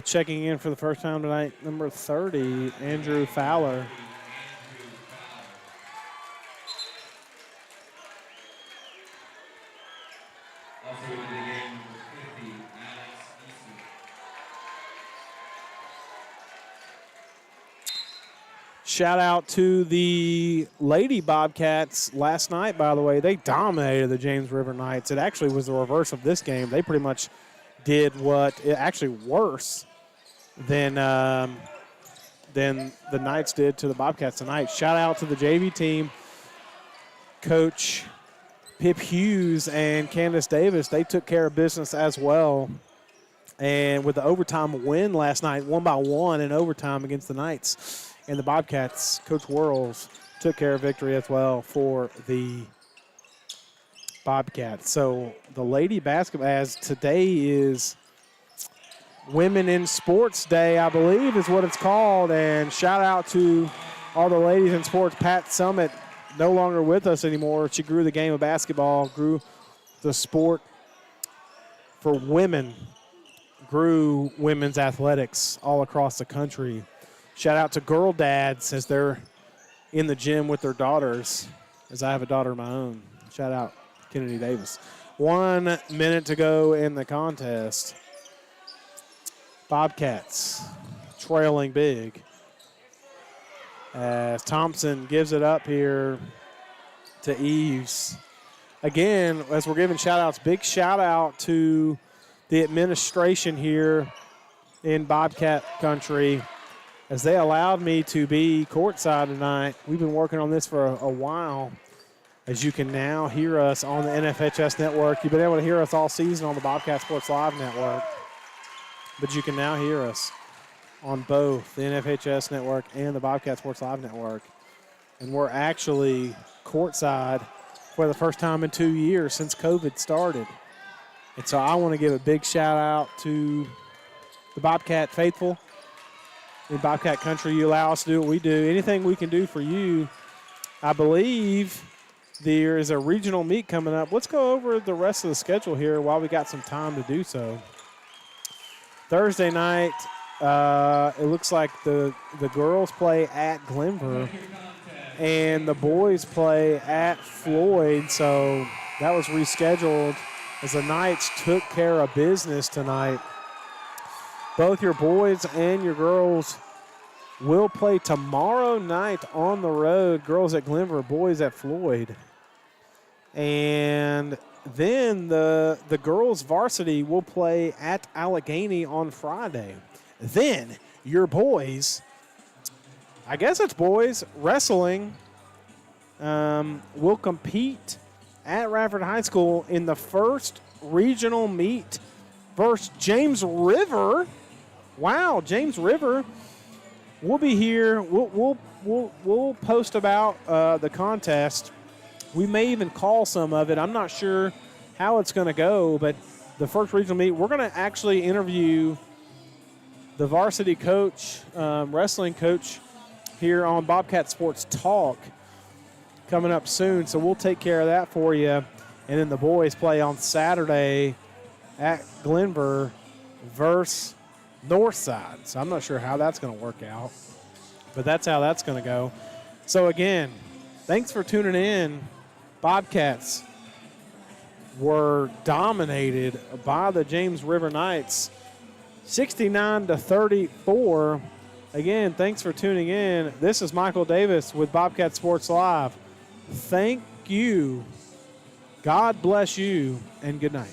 Checking in for the first time tonight, number 30, Andrew Fowler. Shout out to the Lady Bobcats last night, by the way. They dominated the James River Knights. It actually was the reverse of this game. They pretty much did actually worse than the Knights did to the Bobcats tonight. Shout out to the JV team, Coach Pip Hughes and Candace Davis. They took care of business as well. And with the overtime win last night, 1-1 in overtime against the Knights. And the Bobcats, Coach Worrells, took care of victory as well for the Bobcats. So the Lady Basketball, as today is Women in Sports Day, I believe is what it's called. And shout out to all the ladies in sports. Pat Summit, no longer with us anymore. She grew the game of basketball, grew the sport for women, grew women's athletics all across the country. Shout out to girl dads as they're in the gym with their daughters, as I have a daughter of my own. Shout out Kennedy Davis. 1 minute to go in the contest. Bobcats trailing big as Thompson gives it up here to Eves. Again, as we're giving shout-outs, big shout-out to the administration here in Bobcat country, as they allowed me to be courtside tonight. We've been working on this for a while. As you can now hear us on the NFHS network. You've been able to hear us all season on the Bobcat Sports Live network. But you can now hear us on both the NFHS network and the Bobcat Sports Live network. And we're actually courtside for the first time in 2 years since COVID started. And so I want to give a big shout out to the Bobcat faithful. In Bobcat country, you allow us to do what we do. Anything we can do for you. I believe there is a regional meet coming up. Let's go over the rest of the schedule here while we got some time to do so. Thursday night, it looks like the girls play at Glenver and the boys play at Floyd. So that was rescheduled as the Knights took care of business tonight. Both your boys and your girls will play tomorrow night on the road. Girls at Glenver, boys at Floyd. And then the girls varsity will play at Allegheny on Friday. Then your boys, I guess it's boys, wrestling, will compete at Radford High School in the first regional meet versus James River. Wow, James River. We'll be here. We'll post about the contest. We may even call some of it. I'm not sure how it's going to go, but the first regional meet, we're going to actually interview the varsity coach, wrestling coach here on Bobcat Sports Talk coming up soon. So we'll take care of that for you. And then the boys play on Saturday at Glenver versus Northside. So I'm not sure how that's going to work out, but that's how that's going to go. So again, thanks for tuning in. Bobcats were dominated by the James River Knights 69-34. Again, thanks for tuning in. This is Michael Davis with Bobcat Sports Live. Thank you. God bless you, and good night.